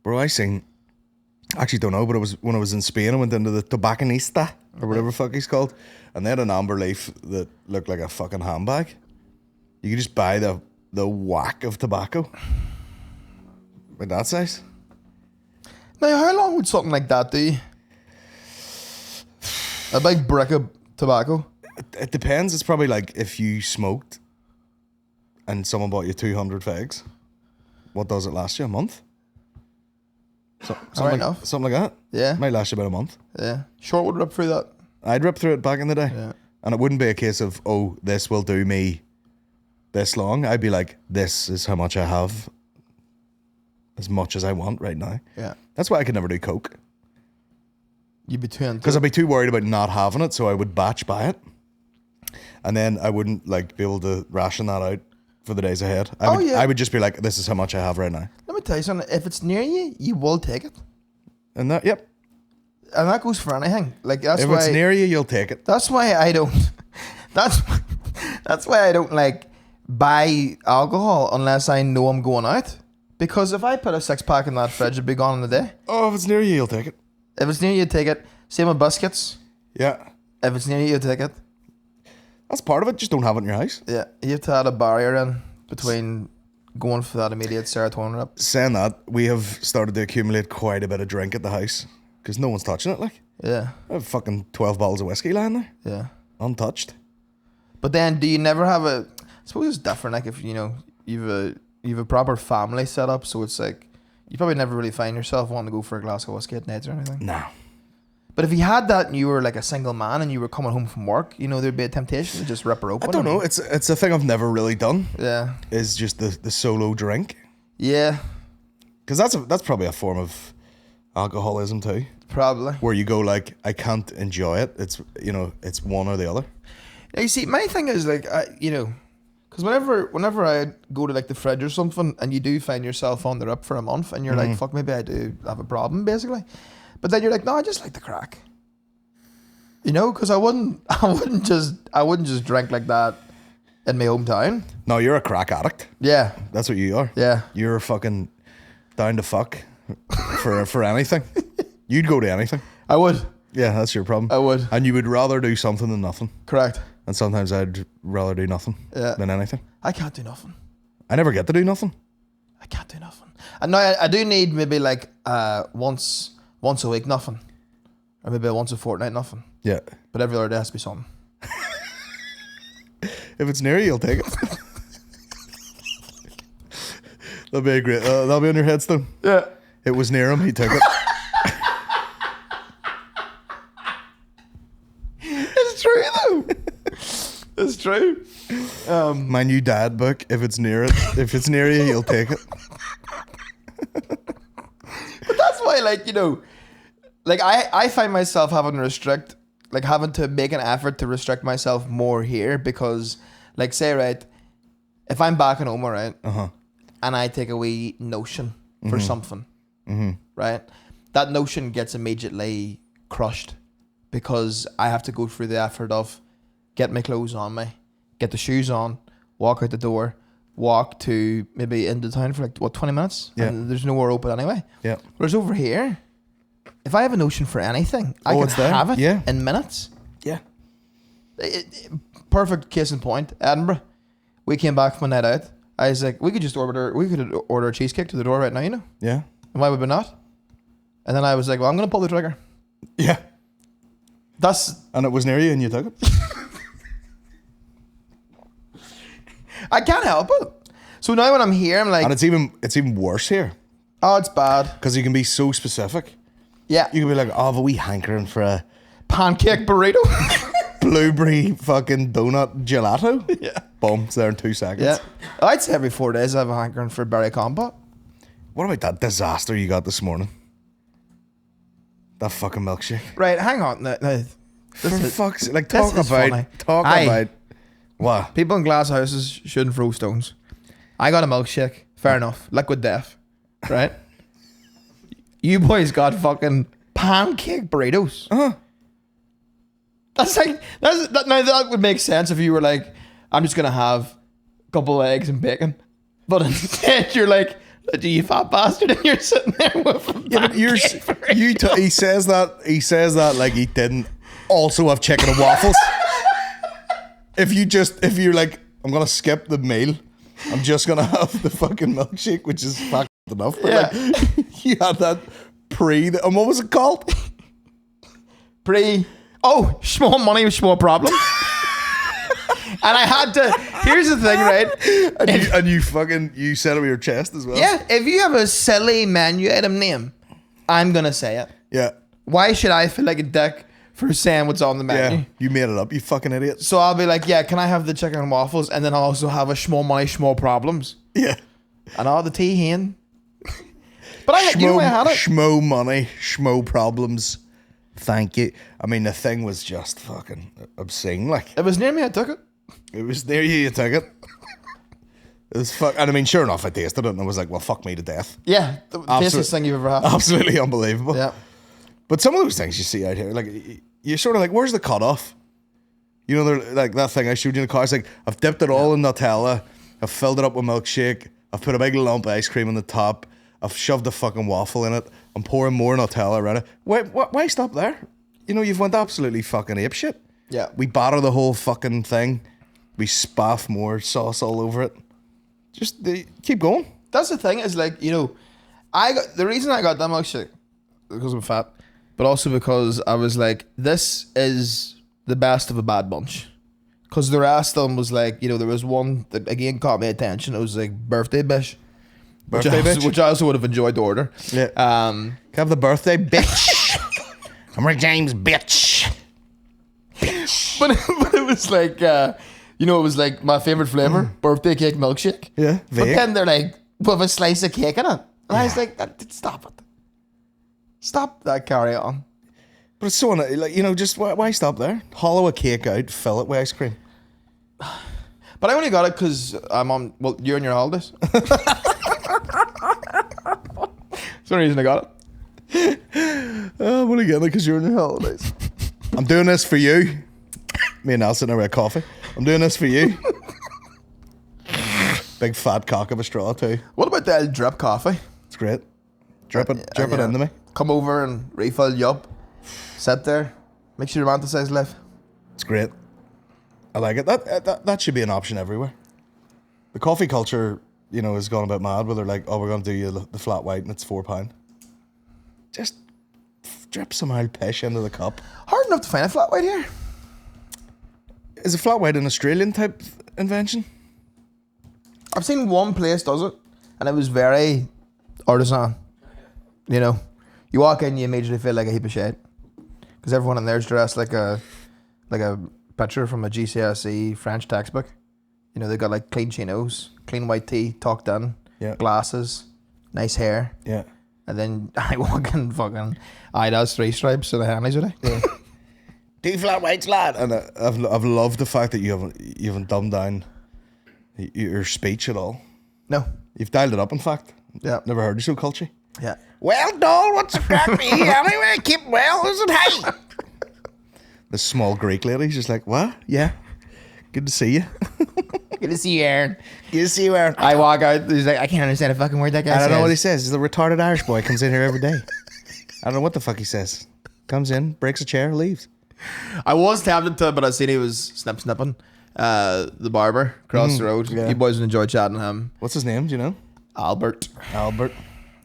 Bro, I actually don't know, but it was when I was in Spain, I went into the Tobacconista, or whatever the fuck he's called, and they had an amber leaf that looked like a fucking handbag. You could just buy the whack of tobacco. Like that size. Now, how long would something like that do you? A big brick of tobacco? It depends. It's probably like if you smoked and someone bought you 200 fags, what does it last you? A month? Fair enough. Something like that. Yeah. Might last you about a month. Yeah. Short would rip through that. I'd rip through it back in the day. Yeah. And it wouldn't be a case of, oh, this will do me this long. I'd be like, this is how much I have, as much as I want right now. Yeah. That's why I could never do coke. You'd be too Because I'd be too worried about not having it, so I would batch buy it. And then I wouldn't like be able to ration that out for the days ahead. I would just be like, this is how much I have right now. Let me tell you something. If it's near you, you will take it. And that, yep. And that goes for anything. Like that's If why it's near you, you'll take it. that's why I don't that's why I don't like buy alcohol unless I know I'm going out. Because if I put a 6-pack in that fridge, it'd be gone in a day. Oh, if it's near you, you'll take it. If it's near you, take it. Same with biscuits. Yeah. If it's near you, take it. That's part of it. Just don't have it in your house. Yeah, you have to add a barrier in between going for that immediate serotonin up. Saying that, we have started to accumulate quite a bit of drink at the house because no one's touching it. Like, Yeah, I have fucking 12 bottles of whiskey lying there, yeah. untouched. But then, do you never have a? I suppose it's different. Like if you know you've a proper family set up, so it's like you probably never really find yourself wanting to go for a glass of whiskey at night or anything. Nah. But if you had that and you were like a single man and you were coming home from work, you know, there'd be a temptation to just rip her open. I don't know. It's a thing I've never really done. Yeah. Is just the solo drink, Yeah. because that's probably a form of alcoholism too, Probably. where you go like, I can't enjoy it. It's it's one or the other. Now, you see, my thing is like, because whenever I go to like the fridge or something, and you do find yourself on the rip for a month, and you're like, fuck, maybe I do have a problem, basically. But then you're like, no, I just like the crack. Because I wouldn't just drink like that in my hometown. No, you're a crack addict. Yeah, That's what you are. yeah. You're fucking down to fuck for anything. You'd go to anything. I would. Yeah, that's your problem. I would. And you would rather do something than nothing. Correct. And sometimes I'd rather do nothing than anything. I can't do nothing. I never get to do nothing. I can't do nothing. And now I do need maybe like once a week nothing, or maybe once a fortnight nothing. Yeah. But every other day has to be something. If it's near you, you'll take it. That'll be a great. That'll be on your headstone. Yeah. It was near him. He took it. It's true though. It's true. My new dad book. If it's near you, he'll take it. But that's why, like I find myself having to make an effort to restrict myself more here because, like, say, right, if I'm back in home, right, and I take a wee notion for something, right, that notion gets immediately crushed because I have to go through the effort of get my clothes on me, get the shoes on, walk out the door, walk to maybe into town for 20 minutes, and there's nowhere open anyway. Yeah. Whereas over here, if I have a notion for anything, I can have it in minutes. Yeah. Perfect case in point, Edinburgh. We came back from a night out. I was like, we could order a cheesecake to the door right now, Yeah. And why would we not? And then I was like, well, I'm going to pull the trigger. Yeah. And it was near you and you took it. I can't help it. So now when I'm here, I'm like, And it's even worse here oh, it's bad. because you can be so specific. Yeah. You can be like, oh, have a wee hankering for a Pancake burrito. blueberry fucking donut gelato. Yeah. Boom, it's there in 2 seconds. Yeah. I'd say every 4 days I have a hankering for berry compote. What about that disaster you got this morning? That fucking milkshake. Right, hang on. No, For fuck's sake, like, this is funny. talk Aye. about what? People in glass houses shouldn't throw stones. I got a milkshake. Fair enough. Liquid death. Right? You boys got fucking pancake burritos. Now that would make sense if you were like, I'm just gonna have a couple of eggs and bacon. But instead you're like, you fat bastard, and you're sitting there with a pancake burrito. He says that like he didn't also have chicken and waffles. If you're like, I'm gonna skip the meal, I'm just gonna have the fucking milkshake, which is fucked enough. But Yeah. like, you had that and what was it called? Small money with small problems. And I had to, here's the thing, right? And you said it with your chest as well. Yeah, if you have a silly menu item name, I'm gonna say it. Yeah. Why should I feel like a dick for saying what's on the menu? Yeah. You made it up, you fucking idiot. So I'll be like, yeah, can I have the chicken and waffles? And then I'll also have a small money, small problems. Yeah. And all the tea hen. But I had it. Schmo money, schmo problems. Thank you. I mean, the thing was just fucking obscene. Like, It was near me, I took it. it was near you took it. It was and I mean, sure enough, I tasted it and I was like, well, fuck me to death. Yeah, the tastiest thing you've ever had. Absolutely unbelievable. Yeah. But some of those things you see out here, like, you're sort of like, where's the cutoff? You know, they're like that thing I showed you in the car. It's like, I've dipped it all in Nutella. I've filled it up with milkshake. I've put a big lump of ice cream on the top. I've shoved a fucking waffle in it. I'm pouring more Nutella around it. Why stop there? You know, you've went absolutely fucking apeshit. Yeah. We batter the whole fucking thing. We spaff more sauce all over it. Just keep going. That's the thing, is like, the reason I got that milkshake because I'm fat, but also because I was like, this is the best of a bad bunch. Because the rest of them was like, there was one that again caught my attention. It was like birthday bish. Which I also would have enjoyed to order. Yeah. Can I have the birthday bitch? I'm Rick James, bitch. But it was like, it was like my favorite flavor, birthday cake milkshake. Yeah. But then they're like, with a slice of cake in it. And I was like, stop it. Stop that carry on. But it's so, like, you know, just why stop there? Hollow a cake out, fill it with ice cream. But I only got it because I'm on, well, you're on your holidays. That's the reason I got it. I'm only getting it because you're on your holidays. I'm doing this for you. Me and Al sitting there with a coffee. I'm doing this for you. Big fat cock of a straw too. What about the drip coffee? It's great. Drip it into me. Come over and refill you up. Sit there. Makes you romanticize life. It's great. I like it. That should be an option everywhere. The coffee culture, you know, has gone a bit mad where they're like, oh, we're going to do you the flat white and it's £4. Just drip some old pish into the cup. Hard enough to find a flat white here. Is a flat white an Australian type invention? I've seen one place does it, and it was very artisan. You know, you walk in, you immediately feel like a heap of shit because everyone in there is dressed like a picture from a GCSE French textbook. You know, they got like clean chinos, clean white tee, tucked in, glasses, nice hair. Yeah. And then I walk in fucking Adidas 3 stripes and the handies with it. Yeah. 2 flat whites, lad. And I've loved the fact that you haven't dumbed down your speech at all. No. You've dialed it up, in fact. Yeah. Never heard you so culty. Yeah. Well, doll, what's the crack with you anyway? Keep well, is it? Hey. The small Greek lady's just like, what? Yeah. Good to see you. Good to see you, Aaron. Good to see you, Aaron. I walk out, he's like, I can't understand a fucking word that guy says. I don't know what he says. He's a retarded Irish boy. Comes in here every day. I don't know what the fuck he says. Comes in, breaks a chair, leaves. I was tempted to, but I seen he was snipping. The barber across the road. Yeah. You boys would enjoy chatting to him. What's his name? Do you know? Albert.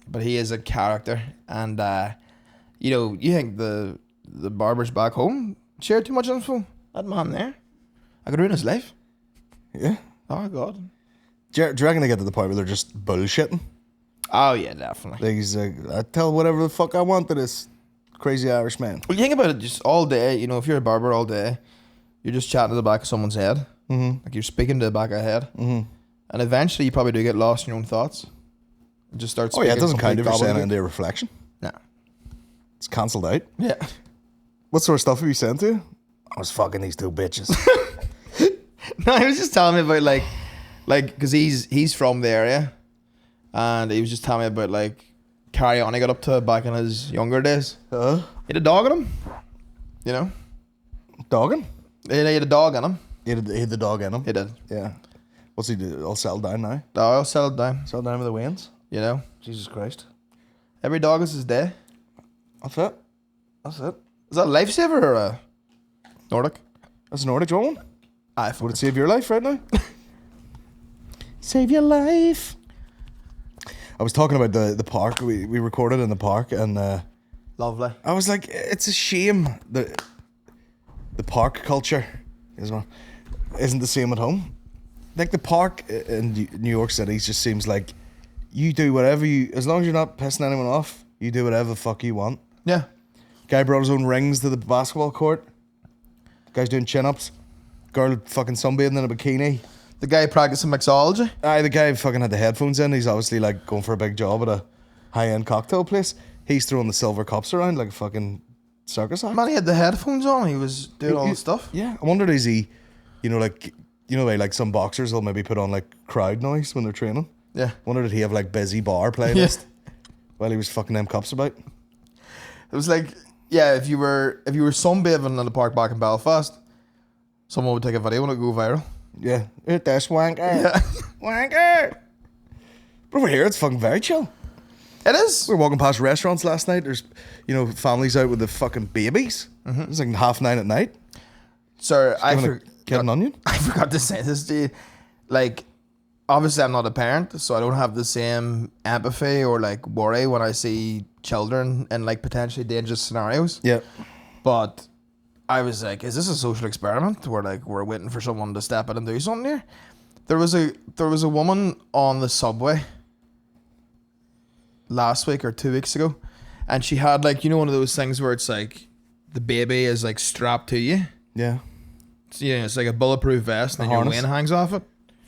But he is a character, and you know, you think the barbers back home share too much info? That man there, I could ruin his life. Yeah. Oh God. Do you reckon they get to the point where they're just bullshitting? Oh yeah, definitely. Like he's like, I tell whatever the fuck I want to this crazy Irish man. Well, you think about it, just all day. You know, if you're a barber all day, you're just chatting to the back of someone's head. Mm-hmm. Like you're speaking to the back of a head. Mm-hmm. And eventually, you probably do get lost in your own thoughts. And just start. Oh yeah, it doesn't count if you're saying it gobbledygook. into a reflection. Nah. It's cancelled out. Yeah. What sort of stuff have you sent to? I was fucking these 2 bitches. No, he was just telling me about like, because he's from the area, and he was just telling me about like carry on he got up to back in his younger days. He had a dog in him, you know. Dogging? He had a dog in him. He had the dog in him. He did. Yeah. What's he do? All settled down now? Dog settled down. Settled down with the Waynes? You know. Jesus Christ. Every dog is his day. That's it. That's it. Is that a lifesaver or a Nordic? That's an Nordic. Do you want one? Would it It save your life right now? Save your life. I was talking about the park. We recorded in the park, and Lovely. I was like, it's a shame that the park culture isn't the same at home. Like the park in New York City just seems like you do whatever as long as you're not pissing anyone off, you do whatever the fuck you want. Yeah. Guy brought his own rings to the basketball court. Guy's doing chin-ups. Girl fucking sunbathing in a bikini. The guy practicing mixology. Aye, the guy fucking had the headphones in. He's obviously like going for a big job at a high-end cocktail place. He's throwing the silver cups around like a fucking circus act. Man, he had the headphones on. He was doing all the stuff. Yeah, I wondered is he, like some boxers will maybe put on like crowd noise when they're training. Yeah. I wonder did he have like busy bar playlist while he was fucking them cups about. It was like, yeah, if you were sunbathing in the park back in Belfast, someone would take a video and it would go viral. Yeah, hit that wanker. Yeah. Wanker. But over here, it's fucking very chill. It is. We were walking past restaurants last night. There's, families out with the fucking babies. Mm-hmm. It's like 9:30 at night. Sir, Get an onion? I forgot to say this to you. Like, obviously I'm not a parent, so I don't have the same empathy or like worry when I see children in like potentially dangerous scenarios. Yeah. But I was like, is this a social experiment where like we're waiting for someone to step in and do something here? There was a woman on the subway last week or 2 weeks ago, and she had like, one of those things where it's like the baby is like strapped to you. Yeah. So, it's like a bulletproof vest and then your harness. wing hangs off it.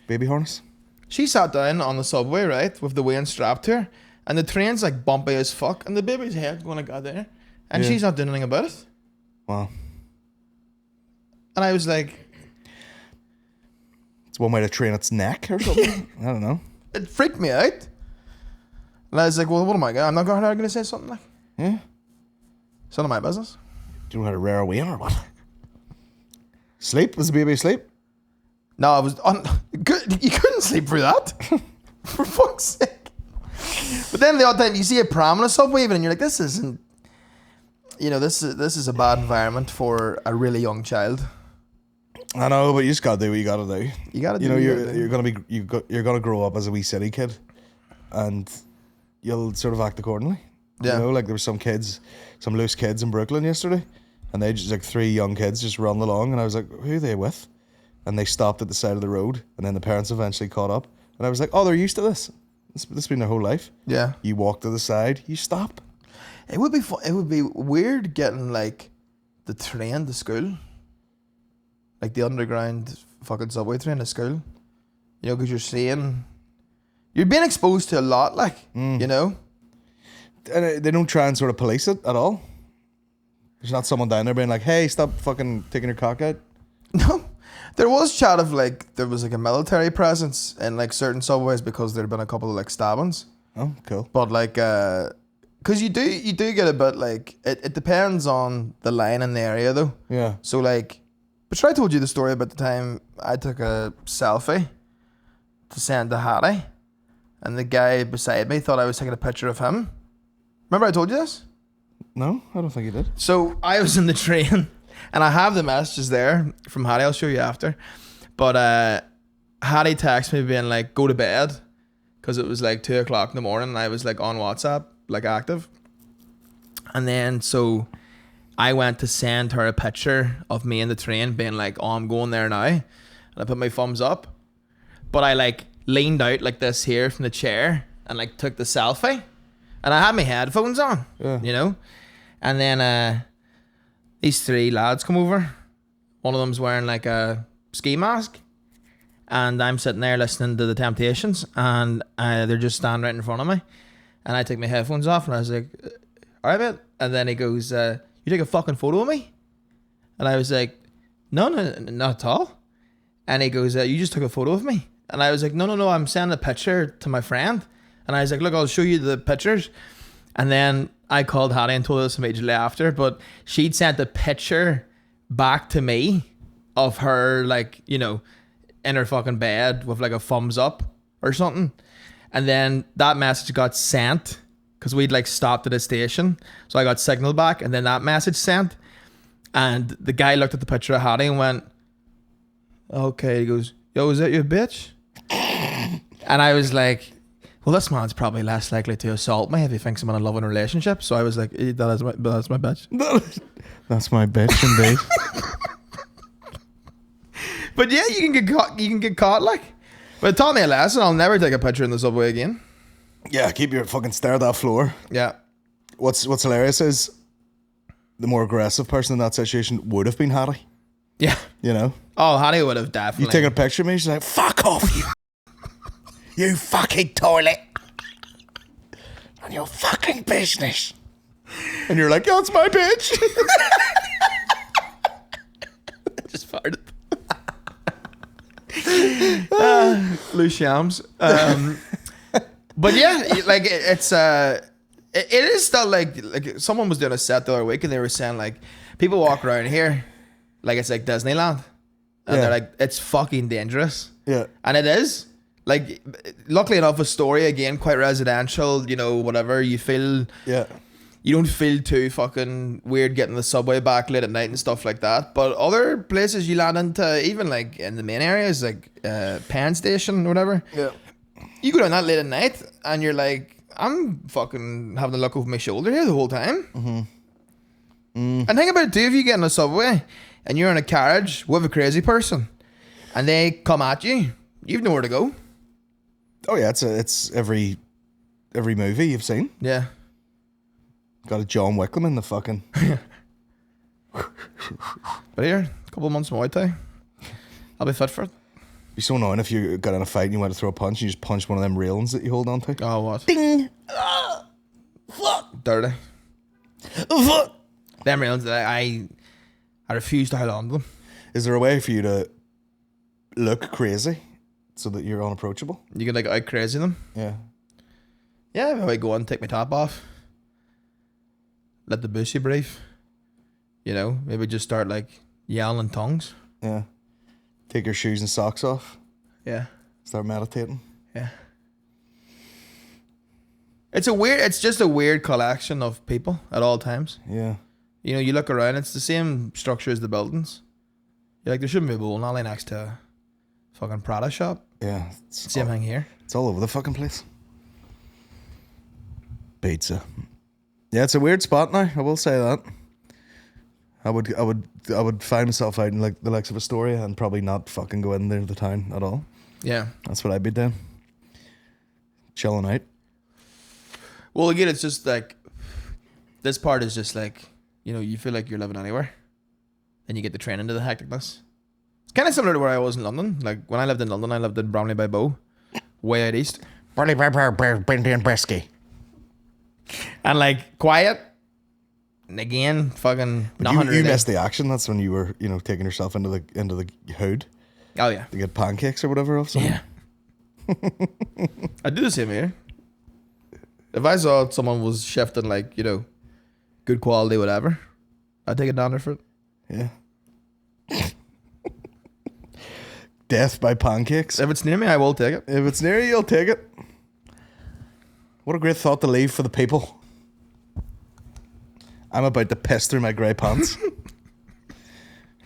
Baby harness. She sat down on the subway, right, with the wing strapped to her, And the train's like bumpy as fuck, and the baby's head going like that there, and she's not doing anything about it. Wow. And I was like, it's one way to train its neck or something. I don't know. it freaked me out. And I was like, well, what am I going? I'm not going to say something like. Yeah. It's none of my business. Do you know how to rear a wing or what? Sleep? Was the baby asleep? No, I was you couldn't sleep through that. For fuck's sake. But then the odd time you see a pram on a subway even, and you're like, this isn't, this is a bad environment for a really young child. I know, but you just gotta do what you gotta do. You gotta do. You're gonna grow up as a wee city kid, and you'll sort of act accordingly. Yeah. Like there were some loose kids in Brooklyn yesterday, and they just like 3 young kids just run along, and I was like, who are they with? And they stopped at the side of the road, and then the parents eventually caught up, and I was like, oh, they're used to this. This has been their whole life. Yeah. You walk to the side, you stop. It would be fun. It would be weird getting like the train to school, like the underground fucking subway train to school. Because you're being exposed to a lot, like And they don't try and sort of police it at all. There's not someone down there being like, hey, stop fucking taking your cock out. No. There was chat of like there was like a military presence in like certain subways because there'd been a couple of like stabbings. Oh, cool. But like, cause you do get a bit like it depends on the line and the area though. Yeah. So like, but sure, I told you the story about the time I took a selfie to send to Hattie, and the guy beside me thought I was taking a picture of him. Remember I told you this? No, I don't think you did. So I was in the train. And I have the messages there from Hattie. I'll show you after. But Hattie texted me being like, go to bed. Because it was like 2 o'clock in the morning. And I was like on WhatsApp, like active. And then so I went to send her a picture of me in the train being like, oh, I'm going there now. And I put my thumbs up. But I like leaned out like this here from the chair and like took the selfie. And I had my headphones on, And then these 3 lads come over. One of them's wearing like a ski mask, and I'm sitting there listening to the Temptations, and they're just standing right in front of me. And I take my headphones off, and I was like, all right, mate. And then he goes, you take a fucking photo of me? And I was like, no, not at all. And he goes, you just took a photo of me? And I was like, no, I'm sending a picture to my friend. And I was like, look, I'll show you the pictures. And then I called Hattie and told her this immediately after, but she'd sent the picture back to me of her, like, in her fucking bed with like a thumbs up or something. And then that message got sent because we'd like stopped at a station. So I got signal back, and then that message sent. And the guy looked at the picture of Hattie and went, okay. He goes, yo, is that your bitch? And I was like, well, this man's probably less likely to assault me if he thinks I'm in a loving relationship. So I was like, that's my bitch. That's my bitch, indeed. But yeah, you can get caught like. But it taught me a lesson. I'll never take a picture in the subway again. Yeah, keep your fucking stare at that floor. Yeah. What's hilarious is the more aggressive person in that situation would have been Hattie. Yeah. Oh, Hattie would have definitely. You taking a picture of me? She's like, fuck off, you. You fucking toilet. And your fucking business. And you're like, yo, it's my bitch. Just farted. Loose shams. But yeah, like it is still like someone was doing a set the other week and they were saying like people walk around here like it's like Disneyland, and they're like, it's fucking dangerous. Yeah. And it is. Like, luckily enough, a story again, quite residential, whatever. You feel, you don't feel too fucking weird getting the subway back late at night and stuff like that. But other places you land into, even like in the main areas, like Penn Station or whatever, you go down that late at night and you're like, I'm fucking having a look over my shoulder here the whole time. And think about it too, if you get in a subway and you're in a carriage with a crazy person and they come at you, you've nowhere to go. Oh yeah, it's every movie you've seen. Yeah. Got a John Wickham in the fucking. But here, a couple of months Muay Thai, I'll be fit for it. It'd be so annoying if you got in a fight and you went to throw a punch and you just punched one of them railings that you hold on to. Oh, what? Ding! Dirty. Fuck. Them rounds that I refuse to hold on to them. Is there a way for you to look crazy so that you're unapproachable? You can like out crazy them. Yeah. Yeah, maybe I go and take my top off. Let the bussy breathe. You know, maybe just start like yelling in tongues. Yeah. Take your shoes and socks off. Yeah. Start meditating. Yeah. It's just a weird collection of people at all times. Yeah. You know, you look around, it's the same structure as the buildings. You're like, there shouldn't be a bowling alley next to a fucking Prada shop. Yeah. Same thing here. It's all over the fucking place. Pizza. Yeah, it's a weird spot now, I will say that. I would find myself out in like the likes of Astoria and probably not fucking go in there to the town at all. Yeah. That's what I'd be doing. Chilling out. Well, again, it's just like, this part is just like, you know, you feel like you're living anywhere. And you get the train into the hecticness. It's kind of similar to where I was in London. Like, when I lived in London, I lived in Bromley by Bow, way out east. Burley and Brisky. And like, quiet. And again, fucking nothing. You missed the action. That's when you were, you know, taking yourself into the hood Oh, yeah. to get pancakes or whatever off someone. Yeah. I do the same here. If I saw someone was shifting like, you know, good quality, whatever, I'd take it down there for it. Yeah. Death by pancakes. If it's near me, I will take it. If it's near you, you'll take it. What a great thought to leave for the people. I'm about to piss through my grey pants. We're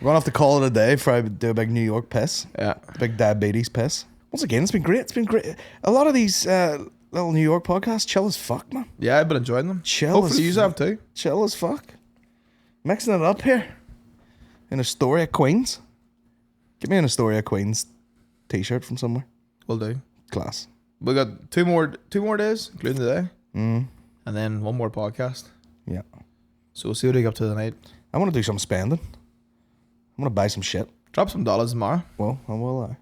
going to have to call it a day before I do a big New York piss. Yeah. A big diabetes piss. Once again, it's been great. It's been great. A lot of these little New York podcasts, chill as fuck, man. Yeah, I've been enjoying them. Chill Hopefully as you have too. Chill as fuck. Mixing it up here. In Astoria, Queens. Give me an Astoria, Queens t-shirt from somewhere. Will do. Class. We got two more days, including today. Mm. And then one more podcast. Yeah. So we'll see what we get up to tonight. I want to do some spending. I'm going to buy some shit. Drop some dollars tomorrow. Well, I will.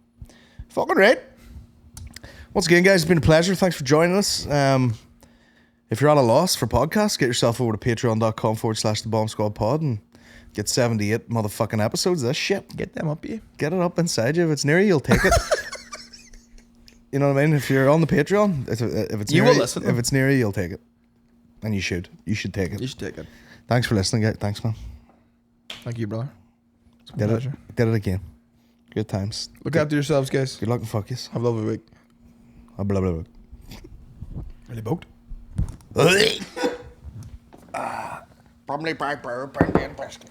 Fucking right. Once again, guys, it's been a pleasure. Thanks for joining us. If you're at a loss for podcasts, get yourself over to patreon.com/the Bomb Squad Pod and get 78 motherfucking episodes of this shit. Get them up, you. Get it up inside you. If it's near you, you'll take it. You know what I mean? If you're on the Patreon, if it's You near will listen. If it's near you, you'll take it. And you should. You should take it. You should take it. Thanks for listening, guys. Thanks, man. Thank you, brother. It's a Did pleasure. it again. Good times. Look after yourselves, guys. Good luck and fuck yous. Have a lovely week. Blah, blah, blah. Really boat. Probably by Burr, and Brisket.